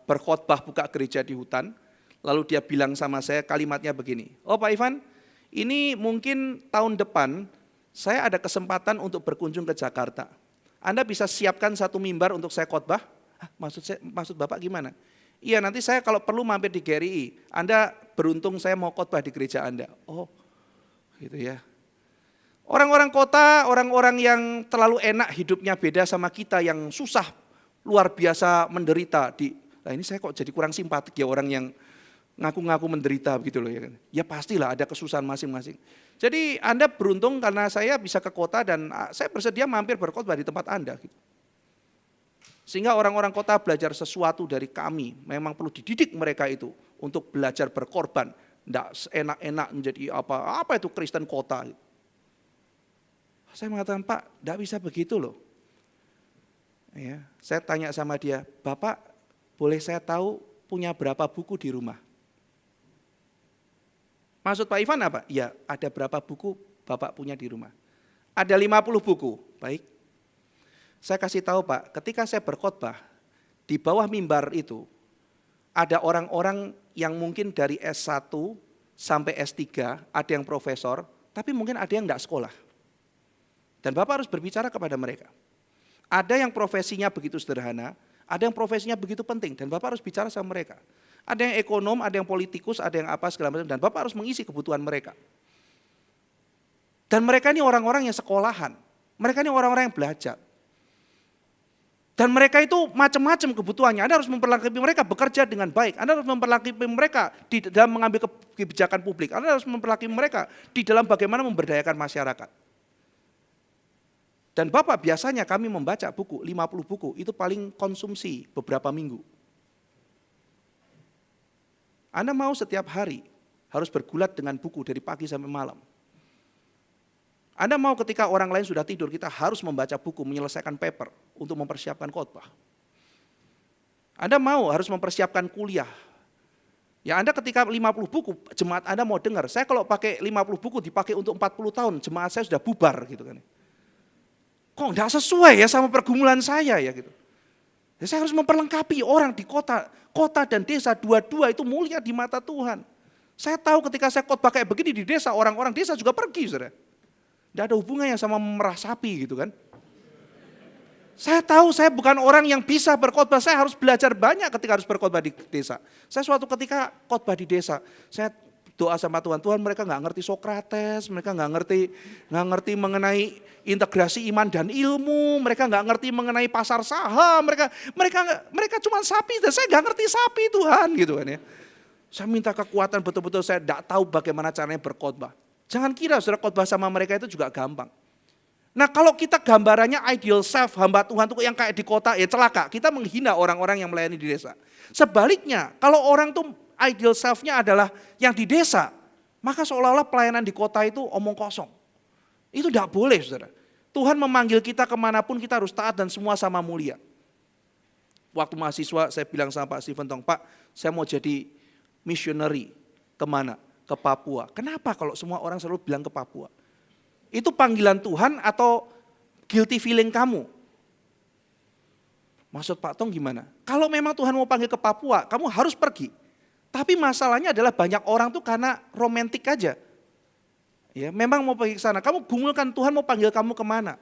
berkhotbah buka gereja di hutan. Lalu dia bilang sama saya kalimatnya begini, "Oh Pak Ivan, ini mungkin tahun depan saya ada kesempatan untuk berkunjung ke Jakarta. Anda bisa siapkan satu mimbar untuk saya khotbah?" Maksud Bapak gimana? "Iya, nanti saya kalau perlu mampir di GRI. Anda beruntung saya mau khotbah di gereja Anda." Oh, gitu ya. Orang-orang kota, orang-orang yang terlalu enak hidupnya beda sama kita yang susah, luar biasa menderita. Nah ini saya kok jadi kurang simpatik ya orang yang ngaku-ngaku menderita begitu loh ya kan. Ya pastilah ada kesusahan masing-masing. Jadi Anda beruntung karena saya bisa ke kota dan saya bersedia mampir berkhotbah di tempat Anda. Gitu. Sehingga orang-orang kota belajar sesuatu dari kami, memang perlu dididik mereka itu untuk belajar berkorban. Tidak enak-enak menjadi apa itu Kristen kota. Saya mengatakan, "Pak, tidak bisa begitu loh." Ya, saya tanya sama dia, "Bapak boleh saya tahu punya berapa buku di rumah?" Maksud Pak Ivan apa? Ya, ada berapa buku Bapak punya di rumah? Ada 50 buku. Baik. Saya kasih tahu Pak, ketika saya berkhotbah, di bawah mimbar itu, ada orang-orang yang mungkin dari S1 sampai S3, ada yang profesor, tapi mungkin ada yang tidak sekolah. Dan Bapak harus berbicara kepada mereka. Ada yang profesinya begitu sederhana, ada yang profesinya begitu penting, dan Bapak harus bicara sama mereka. Ada yang ekonom, ada yang politikus, ada yang apa segala macam, dan Bapak harus mengisi kebutuhan mereka. Dan mereka ini orang-orang yang sekolahan, mereka ini orang-orang yang belajar. Dan mereka itu macam-macam kebutuhannya, Anda harus memperlakukan mereka bekerja dengan baik, Anda harus memperlakukan mereka di dalam mengambil kebijakan publik, Anda harus memperlakukan mereka di dalam bagaimana memberdayakan masyarakat. Dan Bapak biasanya kami membaca buku, 50 buku, itu paling konsumsi beberapa minggu. Anda mau setiap hari harus bergulat dengan buku dari pagi sampai malam. Anda mau ketika orang lain sudah tidur, kita harus membaca buku, menyelesaikan paper untuk mempersiapkan khotbah. Anda mau harus mempersiapkan kuliah. Ya Anda ketika 50 buku, jemaat Anda mau dengar, saya kalau pakai 50 buku dipakai untuk 40 tahun, jemaat saya sudah bubar gitu kan. Kok enggak sesuai ya sama pergumulan saya ya gitu. Ya, saya harus memperlengkapi orang di kota dan desa, dua-dua itu mulia di mata Tuhan. Saya tahu ketika saya khotbah kayak begini di desa, orang-orang desa juga pergi saudara. Tidak ada hubungannya sama memerah sapi gitu kan. Saya tahu saya bukan orang yang bisa berkhotbah, saya harus belajar banyak ketika harus berkhotbah di desa. Saya suatu ketika khotbah di desa, saya doa sama Tuhan, Tuhan mereka nggak ngerti Sokrates, mereka nggak ngerti mengenai integrasi iman dan ilmu, mereka nggak ngerti mengenai pasar saham, mereka cuma sapi, dan saya nggak ngerti sapi Tuhan gitu kan ya. Saya minta kekuatan betul-betul, saya tidak tahu bagaimana caranya berkhotbah. Jangan kira saudara khotbah sama mereka itu juga gampang. Nah kalau kita gambarannya ideal self hamba Tuhan itu yang kayak di kota, ya celaka, kita menghina orang-orang yang melayani di desa. Sebaliknya kalau orang tuh ideal self-nya adalah yang di desa, maka seolah-olah pelayanan di kota itu omong kosong. Itu tidak boleh saudara. Tuhan memanggil kita kemanapun kita harus taat dan semua sama mulia. Waktu mahasiswa saya bilang sama Pak Stephen Tong, "Pak saya mau jadi missionary." Kemana? Ke Papua. Kenapa kalau semua orang selalu bilang ke Papua? Itu panggilan Tuhan atau guilty feeling kamu? Maksud Pak Tong gimana? Kalau memang Tuhan mau panggil ke Papua, kamu harus pergi. Tapi masalahnya adalah banyak orang tuh karena romantik aja. Ya, memang mau pergi ke sana. Kamu gumulkan Tuhan mau panggil kamu kemana?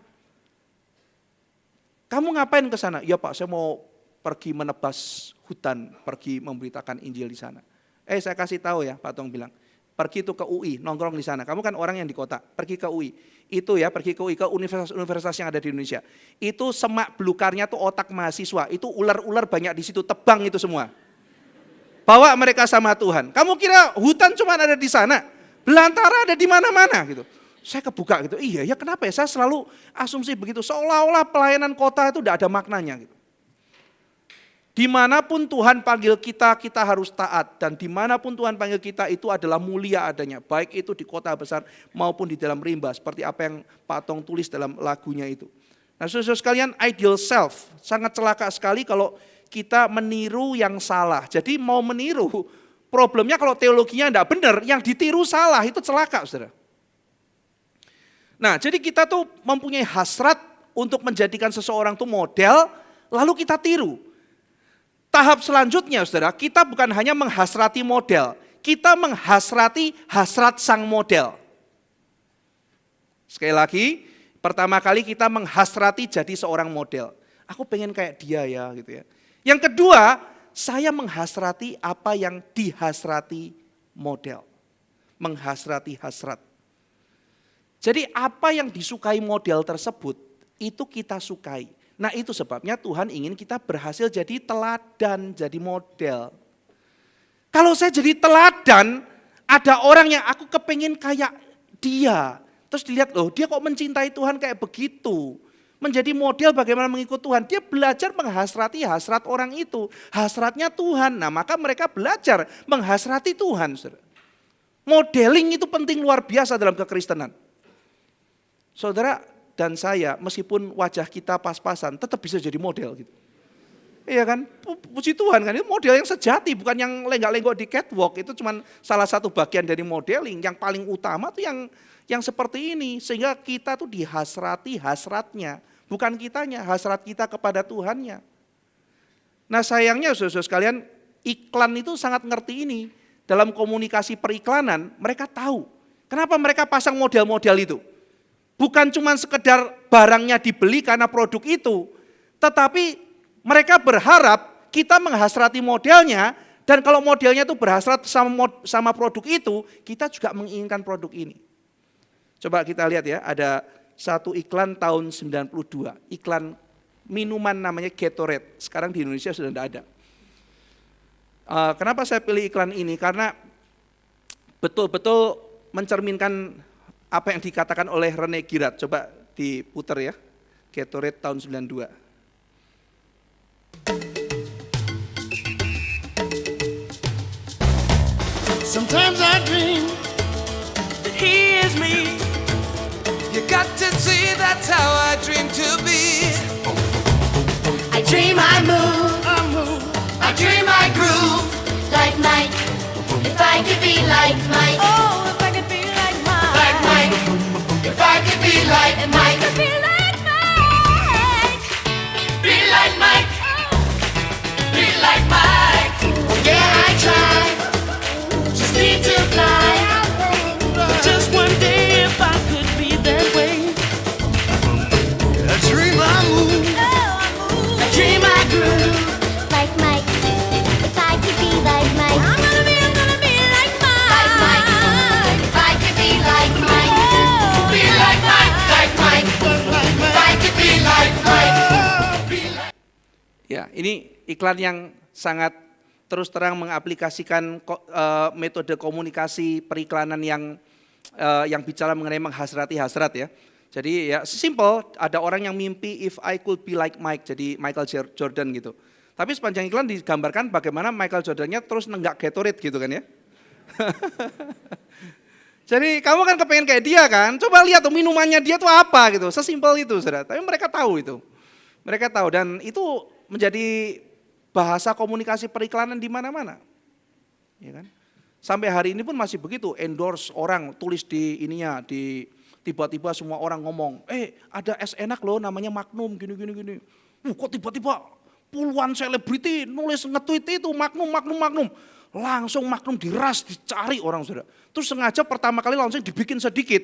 Kamu ngapain ke sana? Ya Pak, saya mau pergi menebas hutan, pergi memberitakan Injil di sana. Saya kasih tahu ya, Pak Tong bilang, pergi itu ke UI, nongkrong di sana. Kamu kan orang yang di kota, pergi ke UI. Itu ya, pergi ke UI, ke universitas-universitas yang ada di Indonesia. Itu semak belukarnya tuh otak mahasiswa, itu ular-ular banyak di situ, tebang itu semua. Bawa mereka sama Tuhan. Kamu kira hutan cuma ada di sana? Belantara ada di mana-mana gitu. Saya kebuka gitu, iya ya kenapa ya? Saya selalu asumsi begitu, seolah-olah pelayanan kota itu tidak ada maknanya gitu. Dimanapun Tuhan panggil kita, kita harus taat. Dan dimanapun Tuhan panggil kita itu adalah mulia adanya. Baik itu di kota besar maupun di dalam rimba. Seperti apa yang Pak Tong tulis dalam lagunya itu. Nah saudara sekalian, ideal self. Sangat celaka sekali kalau kita meniru yang salah. Jadi mau meniru, problemnya kalau teologinya tidak benar, yang ditiru salah, itu celaka saudara. Nah jadi kita tuh mempunyai hasrat untuk menjadikan seseorang tuh model, lalu kita tiru. Tahap selanjutnya saudara, kita bukan hanya menghasrati model, kita menghasrati hasrat sang model. Sekali lagi, pertama kali kita menghasrati jadi seorang model. Aku pengen kayak dia ya gitu ya. Yang kedua, saya menghasrati apa yang dihasrati model. Menghasrati hasrat. Jadi apa yang disukai model tersebut, itu kita sukai. Nah itu sebabnya Tuhan ingin kita berhasil jadi teladan, jadi model. Kalau saya jadi teladan, ada orang yang aku kepengin kayak dia. Terus dilihat, loh dia kok mencintai Tuhan kayak begitu. Menjadi model bagaimana mengikut Tuhan. Dia belajar menghasrati hasrat orang itu. Hasratnya Tuhan. Nah maka mereka belajar menghasrati Tuhan. Modeling itu penting luar biasa dalam kekristenan. Saudara dan saya, meskipun wajah kita pas-pasan, tetap bisa jadi model gitu. Iya kan, puji Tuhan kan, itu model yang sejati, bukan yang lenggak-lenggok di catwalk. Itu cuma salah satu bagian dari modeling. Yang paling utama tuh yang seperti ini, sehingga kita tuh dihasrati hasratnya, bukan kitanya, hasrat kita kepada Tuhannya. Nah sayangnya saudara sekalian, iklan itu sangat ngerti ini. Dalam komunikasi periklanan, mereka tahu. Kenapa mereka pasang model-model itu? Bukan cuma sekedar barangnya dibeli karena produk itu, tetapi mereka berharap kita menghasrati modelnya, dan kalau modelnya itu berhasrat sama produk itu, kita juga menginginkan produk ini. Coba kita lihat ya, ada satu iklan tahun 92, iklan minuman namanya Gatorade, sekarang di Indonesia sudah tidak ada. Kenapa saya pilih iklan ini? Karena betul-betul mencerminkan apa yang dikatakan oleh Rene Girard. Coba diputar ya, Gatorade tahun 92. Sometimes I dream that he is me. You got to see that's how I dream to be. I dream I move, I dream I groove like Mike. If I could be like Mike, Oh, if I could be like Mike. like Mike. If I could be like Mike, Be like Mike. be like Mike, be like Mike. Yeah, I tried, just need to fly. Just one day if I could be that way. I dream I move, Oh, I move. I dream I groove Like Mike, if I could be like Mike. I'm gonna be like Mike. like Mike. If I could be like Mike, be like Mike, like Mike. If I could be like Mike, be like. Ya, ini iklan yang sangat terus terang mengaplikasikan metode komunikasi periklanan yang bicara mengenai menghasrati hasrat ya. Jadi ya simple, ada orang yang mimpi if I could be like Mike, jadi Michael Jordan gitu. Tapi sepanjang iklan digambarkan bagaimana Michael Jordan-nya terus nenggak Gatorade gitu kan ya. Jadi kamu kan kepengen kayak dia kan, coba lihat tuh minumannya dia tuh apa gitu, sesimpel itu saudara. Tapi mereka tahu itu, mereka tahu dan itu menjadi bahasa komunikasi periklanan di mana-mana. Ya kan? Sampai hari ini pun masih begitu, endorse orang, tulis di ininya, di tiba-tiba semua orang ngomong, ada es enak loh namanya Magnum gini. Kok tiba-tiba puluhan selebriti nulis nge-tweet itu Magnum. Langsung Magnum diras, dicari orang saudara. Terus sengaja pertama kali langsung dibikin sedikit.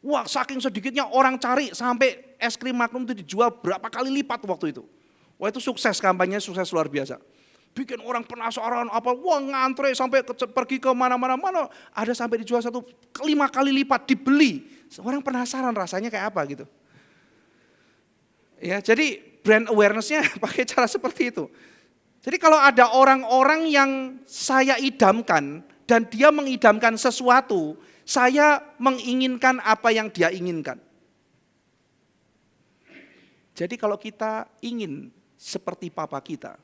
Wah saking sedikitnya orang cari sampai es krim Magnum itu dijual berapa kali lipat waktu itu. Wah itu sukses, kampanye sukses luar biasa. Bikin orang penasaran apa, wah ngantre sampai pergi ke mana-mana, ada sampai dijual 5 kali lipat dibeli. Orang penasaran rasanya kayak apa gitu. Ya, jadi brand awareness-nya pakai cara seperti itu. Jadi kalau ada orang-orang yang saya idamkan dan dia mengidamkan sesuatu, saya menginginkan apa yang dia inginkan. Jadi kalau kita ingin seperti papa kita,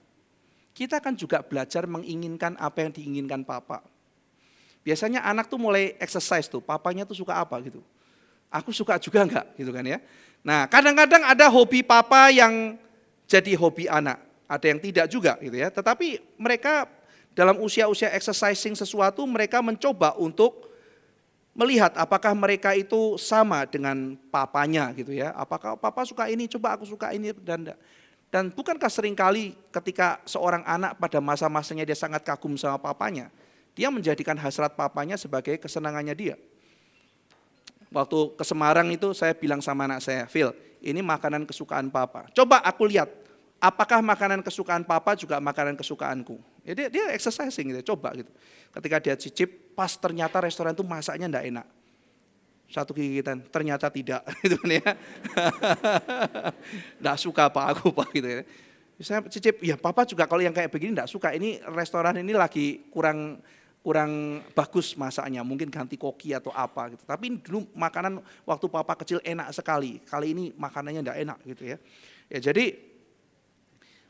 kita kan juga belajar menginginkan apa yang diinginkan papa. Biasanya anak tuh mulai exercise tuh, papanya tuh suka apa gitu. Aku suka juga enggak gitu kan ya. Nah kadang-kadang ada hobi papa yang jadi hobi anak. Ada yang tidak juga gitu ya. Tetapi mereka dalam usia-usia exercising sesuatu, mereka mencoba untuk melihat apakah mereka itu sama dengan papanya gitu ya. Apakah papa suka ini, coba aku suka ini dan bukankah seringkali ketika seorang anak pada masa-masanya dia sangat kagum sama papanya, dia menjadikan hasrat papanya sebagai kesenangannya dia. Waktu ke Semarang itu saya bilang sama anak saya, Phil, ini makanan kesukaan papa. Coba aku lihat, apakah makanan kesukaan papa juga makanan kesukaanku. Ya dia exercising gitu, coba gitu. Ketika dia cicip, pas ternyata restoran itu masaknya enggak enak. Satu gigitan, ternyata tidak gitu kan ya. Enggak suka pak aku pak gitu ya. Saya cicip, ya papa juga kalau yang kayak begini enggak suka. Ini restoran ini lagi kurang bagus masaknya, mungkin ganti koki atau apa gitu. Tapi dulu makanan waktu papa kecil enak sekali. Kali ini makanannya enggak enak gitu ya. Ya jadi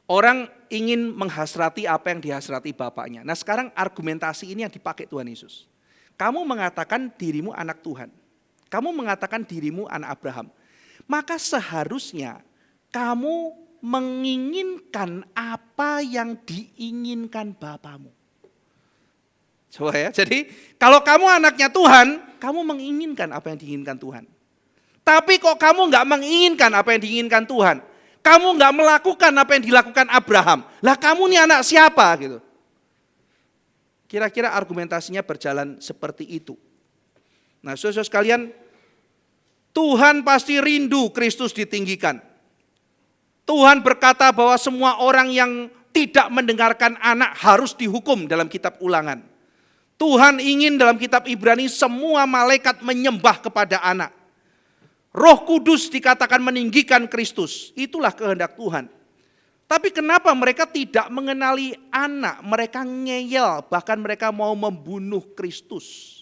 orang ingin menghasrati apa yang dihasrati bapaknya. Nah sekarang argumentasi ini yang dipakai Tuhan Yesus. Kamu mengatakan dirimu anak Tuhan. Kamu mengatakan dirimu anak Abraham. Maka seharusnya kamu menginginkan apa yang diinginkan bapamu. Coba ya, jadi kalau kamu anaknya Tuhan, kamu menginginkan apa yang diinginkan Tuhan. Tapi kok kamu enggak menginginkan apa yang diinginkan Tuhan. Kamu enggak melakukan apa yang dilakukan Abraham. Lah kamu nih anak siapa gitu. Kira-kira argumentasinya berjalan seperti itu. Nah saudara sekalian, Tuhan pasti rindu Kristus ditinggikan. Tuhan berkata bahwa semua orang yang tidak mendengarkan anak harus dihukum dalam kitab Ulangan. Tuhan ingin dalam kitab Ibrani semua malaikat menyembah kepada anak. Roh Kudus dikatakan meninggikan Kristus. Itulah kehendak Tuhan. Tapi kenapa mereka tidak mengenali anak? Mereka ngeyel, bahkan mereka mau membunuh Kristus.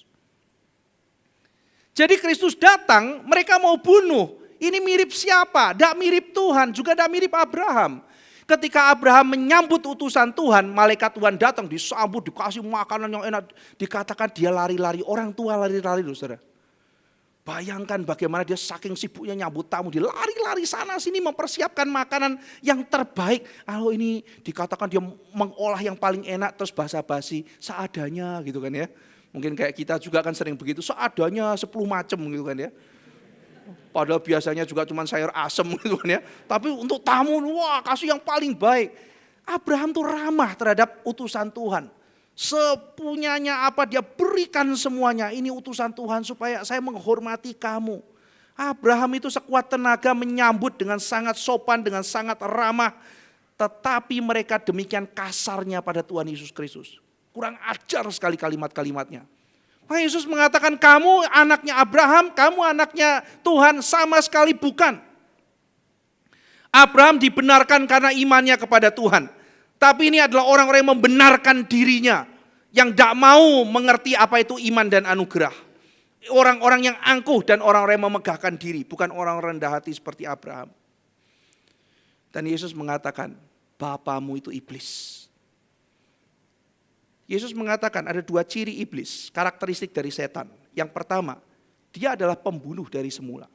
Jadi Kristus datang, mereka mau bunuh. Ini mirip siapa? Tidak mirip Tuhan, juga tidak mirip Abraham. Ketika Abraham menyambut utusan Tuhan, malaikat Tuhan datang, disambut, dikasih makanan yang enak. Dikatakan dia lari-lari, orang tua lari-lari loh saudara. Bayangkan bagaimana dia saking sibuknya nyambut tamu, dia lari-lari sana sini mempersiapkan makanan yang terbaik. Kalau ini dikatakan dia mengolah yang paling enak terus basa-basi, seadanya gitu kan ya. Mungkin kayak kita juga kan sering begitu, seadanya 10 macam gitu kan ya. Padahal biasanya juga cuma sayur asem gitu kan ya. Tapi untuk tamu, wah kasih yang paling baik. Abraham tuh ramah terhadap utusan Tuhan. Sepunyanya apa dia berikan semuanya. Ini utusan Tuhan supaya saya menghormati kamu. Abraham itu sekuat tenaga menyambut dengan sangat sopan, dengan sangat ramah. Tetapi mereka demikian kasarnya pada Tuhan Yesus Kristus. Kurang ajar sekali kalimat-kalimatnya. Maka Yesus mengatakan kamu anaknya Abraham, kamu anaknya Tuhan, sama sekali bukan. Abraham dibenarkan karena imannya kepada Tuhan. Tapi ini adalah orang-orang yang membenarkan dirinya. Yang tidak mau mengerti apa itu iman dan anugerah. Orang-orang yang angkuh dan orang-orang yang memegahkan diri. Bukan orang rendah hati seperti Abraham. Dan Yesus mengatakan, bapamu itu iblis. Yesus mengatakan ada 2 ciri iblis, karakteristik dari setan. Yang pertama, dia adalah pembunuh dari semula.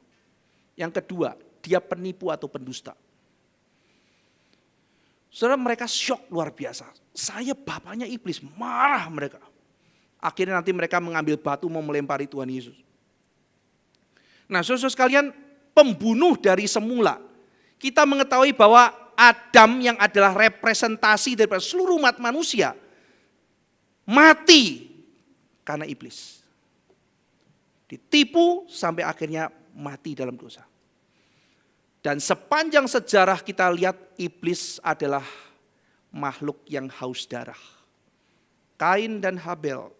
Yang kedua, dia penipu atau pendusta. Saudara, mereka syok luar biasa. Saya bapaknya iblis, marah mereka. Akhirnya nanti mereka mengambil batu mau melempari Tuhan Yesus. Nah saudara sekalian, pembunuh dari semula. Kita mengetahui bahwa Adam yang adalah representasi dari seluruh umat manusia, mati karena iblis. Ditipu sampai akhirnya mati dalam dosa. Dan sepanjang sejarah kita lihat iblis adalah makhluk yang haus darah. Kain dan Habel.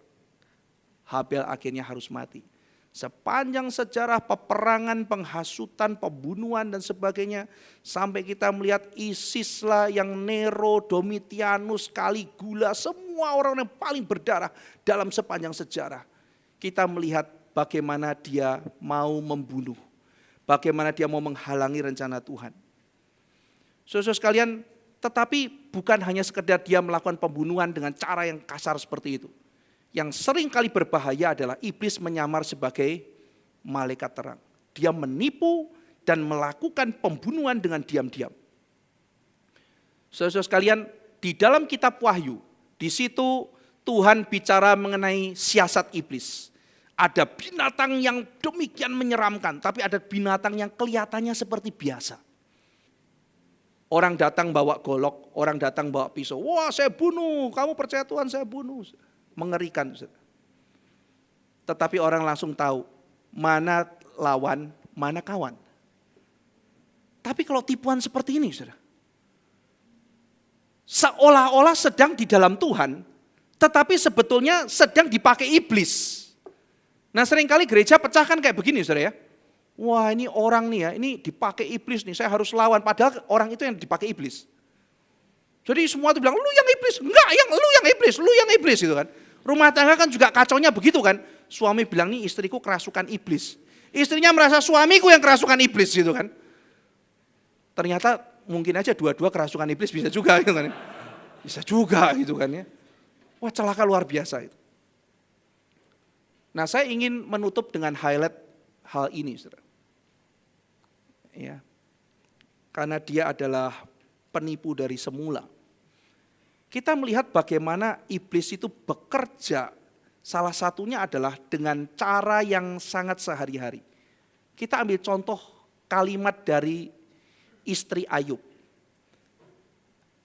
Habel akhirnya harus mati. Sepanjang sejarah peperangan, penghasutan, pembunuhan dan sebagainya. Sampai kita melihat ISIS lah, yang Nero, Domitianus, Caligula. Semua orang yang paling berdarah dalam sepanjang sejarah. Kita melihat bagaimana dia mau membunuh. Bagaimana dia mau menghalangi rencana Tuhan. Saudara sekalian, Tetapi bukan hanya sekedar dia melakukan pembunuhan dengan cara yang kasar seperti itu. Yang sering kali berbahaya adalah iblis menyamar sebagai malaikat terang. Dia menipu dan melakukan pembunuhan dengan diam-diam. Saudara-saudara sekalian, di dalam kitab Wahyu, di situ Tuhan bicara mengenai siasat iblis. Ada binatang yang demikian menyeramkan, tapi ada binatang yang kelihatannya seperti biasa. Orang datang bawa golok, orang datang bawa pisau. Wah, saya bunuh, kamu percaya Tuhan, saya bunuh. Mengerikan. Tetapi orang langsung tahu mana lawan, mana kawan. Tapi kalau tipuan seperti ini, saudara, seolah-olah sedang di dalam Tuhan, tetapi sebetulnya sedang dipakai iblis. Nah, seringkali gereja pecahkan kayak begini, saudara ya. Wah, ini orang nih ya, ini dipakai iblis nih, saya harus lawan. Padahal orang itu yang dipakai iblis. Jadi semua itu bilang, lu yang iblis. Enggak, lu yang iblis gitu kan. Rumah tangga kan juga kacaunya begitu kan. Suami bilang, nih istriku kerasukan iblis. Istrinya merasa suamiku yang kerasukan iblis gitu kan. Ternyata mungkin aja dua-dua kerasukan iblis bisa juga gitu kan. Bisa juga gitu kan ya. Wah, celaka luar biasa itu. Nah, saya ingin menutup dengan highlight hal ini, saudara. Ya, karena dia adalah penipu dari semula. Kita melihat bagaimana iblis itu bekerja, salah satunya adalah dengan cara yang sangat sehari-hari. Kita ambil contoh kalimat dari istri Ayub.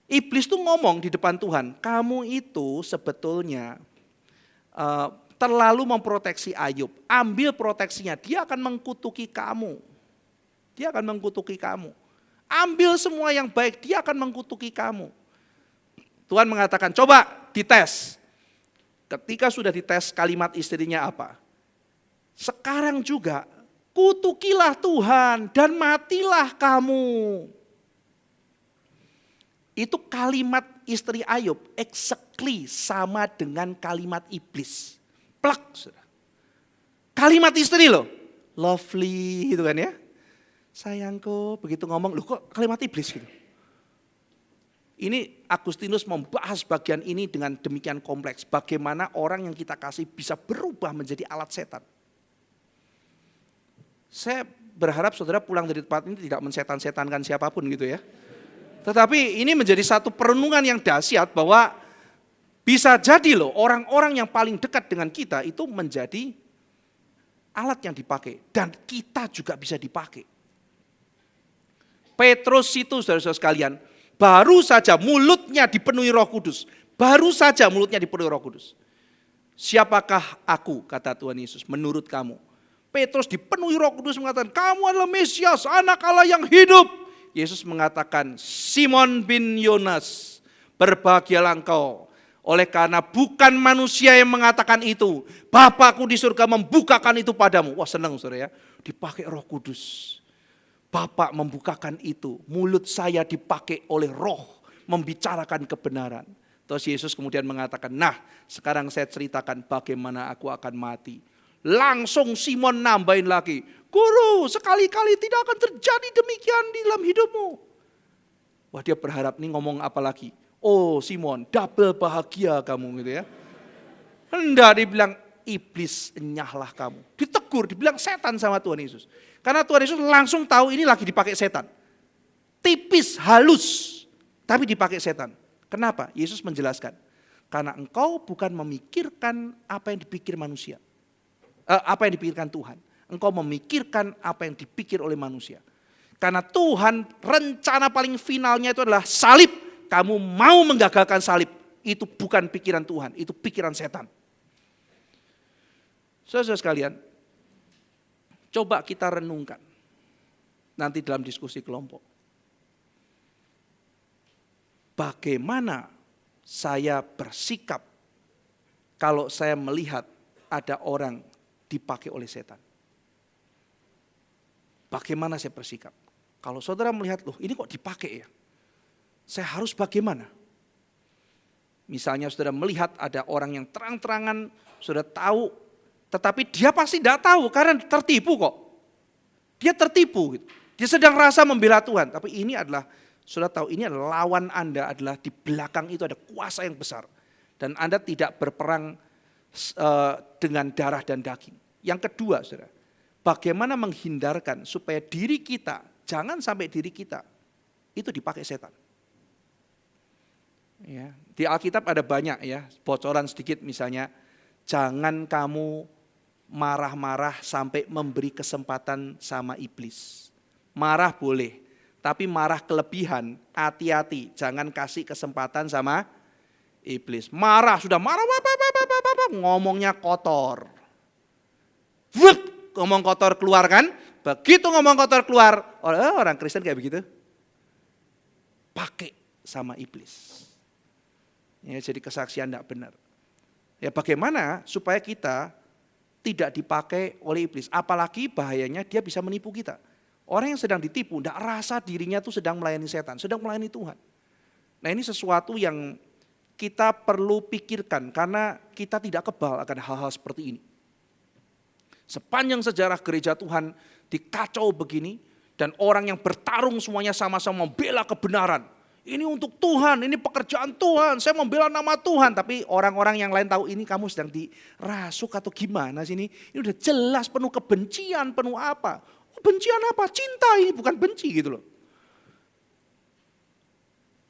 Iblis tuh ngomong di depan Tuhan, kamu itu sebetulnya terlalu memproteksi Ayub. Ambil proteksinya, dia akan mengkutuki kamu. Dia akan mengkutuki kamu. Ambil semua yang baik, dia akan mengkutuki kamu. Tuhan mengatakan, coba dites. Ketika sudah dites, kalimat istrinya apa? Sekarang juga, kutukilah Tuhan dan matilah kamu. Itu kalimat istri Ayub, exactly sama dengan kalimat iblis. Plak, saudara. Kalimat istri loh, lovely gitu kan ya. Sayangku, begitu ngomong, loh kok kalimat iblis gitu. Ini Agustinus membahas bagian ini dengan demikian kompleks. Bagaimana orang yang kita kasih bisa berubah menjadi alat setan. Saya berharap saudara pulang dari tempat ini tidak mensetan-setankan siapapun gitu ya. Tetapi ini menjadi satu perenungan yang dahsyat bahwa bisa jadi loh orang-orang yang paling dekat dengan kita itu menjadi alat yang dipakai. Dan kita juga bisa dipakai. Petrus itu saudara-saudara sekalian, baru saja mulutnya dipenuhi Roh Kudus. Baru saja mulutnya dipenuhi Roh Kudus. Siapakah aku, kata Tuhan Yesus, menurut kamu? Petrus dipenuhi Roh Kudus mengatakan, kamu adalah Mesias, anak Allah yang hidup. Yesus mengatakan, Simon bin Yonas, berbahagialah engkau. Oleh karena bukan manusia yang mengatakan itu, Bapakku di surga membukakan itu padamu. Wah, senang saudara ya, dipakai Roh Kudus. Bapak membukakan itu, mulut saya dipakai oleh Roh membicarakan kebenaran. Terus Yesus kemudian mengatakan, nah sekarang saya ceritakan bagaimana aku akan mati. Langsung Simon nambahin lagi, Guru sekali-kali tidak akan terjadi demikian di dalam hidupmu. Wah, dia berharap nih ngomong apa lagi. Oh Simon, double bahagia kamu gitu ya. Hendak dibilang, iblis enyahlah kamu. Ditegur, dibilang setan sama Tuhan Yesus. Karena Tuhan Yesus langsung tahu ini lagi dipakai setan. Tipis, halus, tapi dipakai setan. Kenapa? Yesus menjelaskan. Karena engkau bukan memikirkan apa yang dipikir manusia. Apa yang dipikirkan Tuhan. Engkau memikirkan apa yang dipikir oleh manusia. Karena Tuhan rencana paling finalnya itu adalah salib. Kamu mau menggagalkan salib. Itu bukan pikiran Tuhan, itu pikiran setan. Saudara sekalian, coba kita renungkan nanti dalam diskusi kelompok. Bagaimana saya bersikap kalau saya melihat ada orang dipakai oleh setan? Bagaimana saya bersikap? Kalau saudara melihat, loh ini kok dipakai ya? Saya harus bagaimana? Misalnya saudara melihat ada orang yang terang-terangan, saudara tahu, tetapi dia pasti tidak tahu karena tertipu kok. Dia tertipu. Dia sedang rasa membela Tuhan. Tapi ini adalah Saudara tahu ini adalah lawan Anda, adalah di belakang itu ada kuasa yang besar. Dan Anda tidak berperang dengan darah dan daging. Yang kedua, saudara, bagaimana menghindarkan supaya diri kita, jangan sampai diri kita itu dipakai setan. Ya, di Alkitab ada banyak ya, bocoran sedikit misalnya, jangan kamu marah-marah sampai memberi kesempatan sama iblis. Marah boleh, tapi marah kelebihan, hati-hati, jangan kasih kesempatan sama iblis. Marah, sudah marah, ngomongnya kotor. Ngomong kotor keluar kan? Begitu ngomong kotor keluar, orang Kristen kayak begitu. Pakai sama iblis. Ya, jadi kesaksian tidak benar. Ya bagaimana supaya kita tidak dipakai oleh iblis. Apalagi bahayanya dia bisa menipu kita. Orang yang sedang ditipu tidak rasa dirinya itu sedang melayani setan, sedang melayani Tuhan. Nah ini sesuatu yang kita perlu pikirkan karena kita tidak kebal akan hal-hal seperti ini. Sepanjang sejarah gereja Tuhan dikacau begini dan orang yang bertarung semuanya sama-sama membela kebenaran. Ini untuk Tuhan, ini pekerjaan Tuhan, saya membela nama Tuhan. Tapi orang-orang yang lain tahu ini kamu sedang dirasuk atau gimana sih ini. Ini udah jelas penuh kebencian, penuh apa. Bencian apa? Cinta ini bukan benci gitu loh.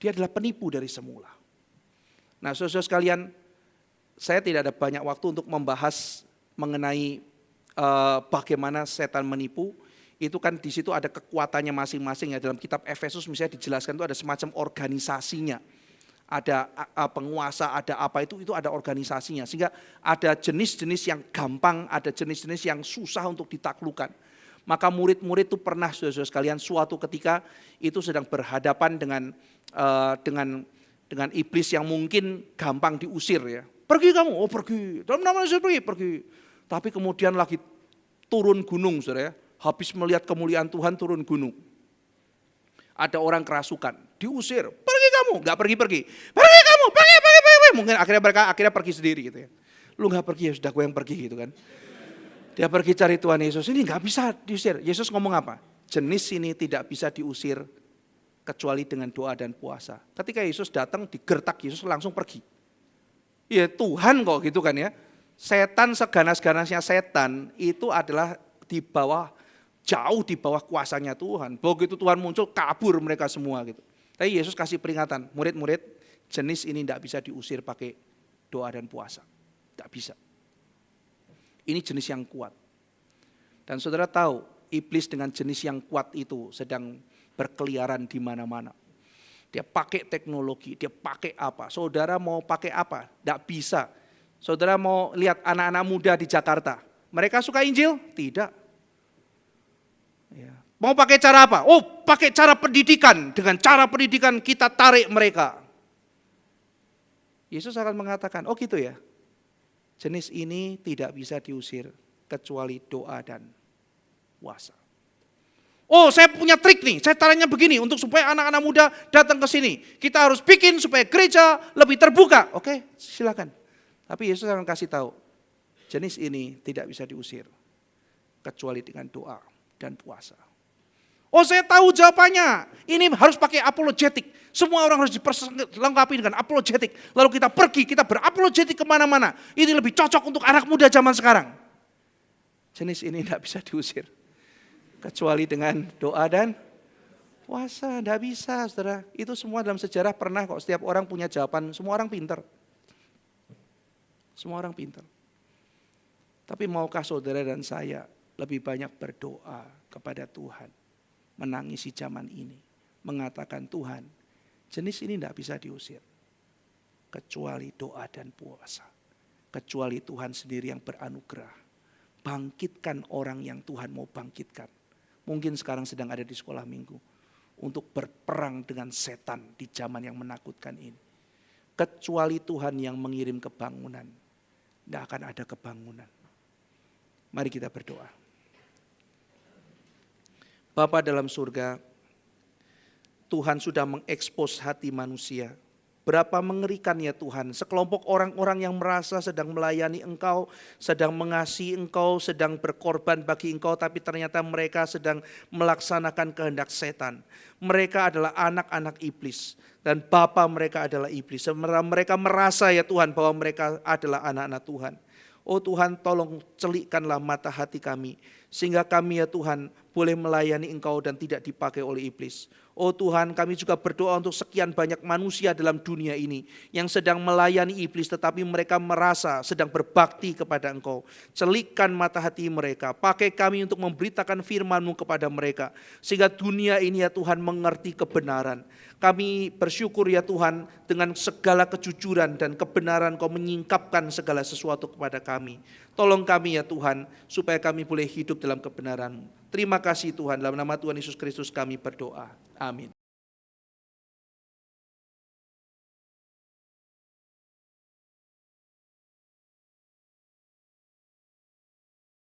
Dia adalah penipu dari semula. Nah saudara sekalian, saya tidak ada banyak waktu untuk membahas mengenai bagaimana setan menipu. Itu kan di situ ada kekuatannya masing-masing ya. Dalam kitab Efesus misalnya dijelaskan itu ada semacam organisasinya. Ada penguasa, ada apa itu ada organisasinya. Sehingga ada jenis-jenis yang gampang, ada jenis-jenis yang susah untuk ditaklukkan. Maka murid-murid itu pernah saudara-saudara sekalian suatu ketika itu sedang berhadapan dengan iblis yang mungkin gampang diusir ya. Pergi kamu, oh pergi. Dalam nama Yesus pergi. Tapi kemudian lagi turun gunung saudara ya. Habis melihat kemuliaan Tuhan turun gunung. Ada orang kerasukan, diusir. Pergi kamu, enggak pergi-pergi. Pergi kamu, pergi. Mungkin akhirnya pergi sendiri gitu ya. Lu enggak pergi ya sudah gue yang pergi gitu kan. Dia pergi cari Tuhan Yesus, ini enggak bisa diusir. Yesus ngomong apa? Jenis ini tidak bisa diusir kecuali dengan doa dan puasa. Ketika Yesus datang digertak, Yesus langsung pergi. Ya Tuhan kok gitu kan ya. Setan seganas-ganasnya setan itu adalah jauh di bawah kuasanya Tuhan. Begitu Tuhan muncul kabur mereka semua gitu. Tapi Yesus kasih peringatan, murid-murid jenis ini tidak bisa diusir pakai doa dan puasa. Tidak bisa. Ini jenis yang kuat. Dan saudara tahu iblis dengan jenis yang kuat itu sedang berkeliaran di mana-mana. Dia pakai teknologi, dia pakai apa. Saudara mau pakai apa? Tidak bisa. Saudara mau lihat anak-anak muda di Jakarta. Mereka suka Injil? Tidak. Ya. Mau pakai cara apa? Oh pakai cara pendidikan. Dengan cara pendidikan kita tarik mereka. Yesus akan mengatakan, oh gitu ya. Jenis ini tidak bisa diusir kecuali doa dan puasa. Oh saya punya trik nih, saya caranya begini untuk supaya anak-anak muda datang ke sini. Kita harus bikin supaya gereja lebih terbuka. Oke, silakan. Tapi Yesus akan kasih tahu, jenis ini tidak bisa diusir kecuali dengan doa dan puasa. Oh saya tahu jawabannya, ini harus pakai apologetik. Semua orang harus dilengkapi dengan apologetik. Lalu kita pergi, kita berapologetik kemana-mana. Ini lebih cocok untuk anak muda zaman sekarang. Jenis ini tidak bisa diusir kecuali dengan doa dan puasa. Tidak bisa saudara, itu semua dalam sejarah pernah kok. Setiap orang punya jawaban, semua orang pintar. Semua orang pintar. Tapi maukah saudara dan saya lebih banyak berdoa kepada Tuhan, menangisi zaman ini, mengatakan Tuhan, jenis ini tidak bisa diusir kecuali doa dan puasa, kecuali Tuhan sendiri yang beranugerah. Bangkitkan orang yang Tuhan mau bangkitkan. Mungkin sekarang sedang ada di sekolah minggu untuk berperang dengan setan di zaman yang menakutkan ini. Kecuali Tuhan yang mengirim kebangunan, tidak akan ada kebangunan. Mari kita berdoa. Bapa dalam surga, Tuhan sudah mengekspos hati manusia Berapa mengerikan ya Tuhan, sekelompok orang-orang yang merasa sedang melayani Engkau, sedang mengasihi Engkau, sedang berkorban bagi Engkau, tapi ternyata mereka sedang melaksanakan kehendak setan. Mereka adalah anak-anak iblis dan bapa mereka adalah iblis. Mereka merasa ya Tuhan bahwa mereka adalah anak-anak Tuhan. Oh Tuhan, tolong celikkanlah mata hati kami, sehingga kami ya Tuhan boleh melayani Engkau dan tidak dipakai oleh iblis. Oh Tuhan, kami juga berdoa untuk sekian banyak manusia dalam dunia ini yang sedang melayani iblis, tetapi mereka merasa sedang berbakti kepada Engkau. Celikkan mata hati mereka, pakai kami untuk memberitakan firman-Mu kepada mereka, sehingga dunia ini ya Tuhan mengerti kebenaran. Kami bersyukur ya Tuhan, dengan segala kejujuran dan kebenaran Kau menyingkapkan segala sesuatu kepada kami. Tolong kami ya Tuhan, supaya kami boleh hidup dalam kebenaran-Mu. Terima kasih Tuhan, dalam nama Tuhan Yesus Kristus kami berdoa. Amin.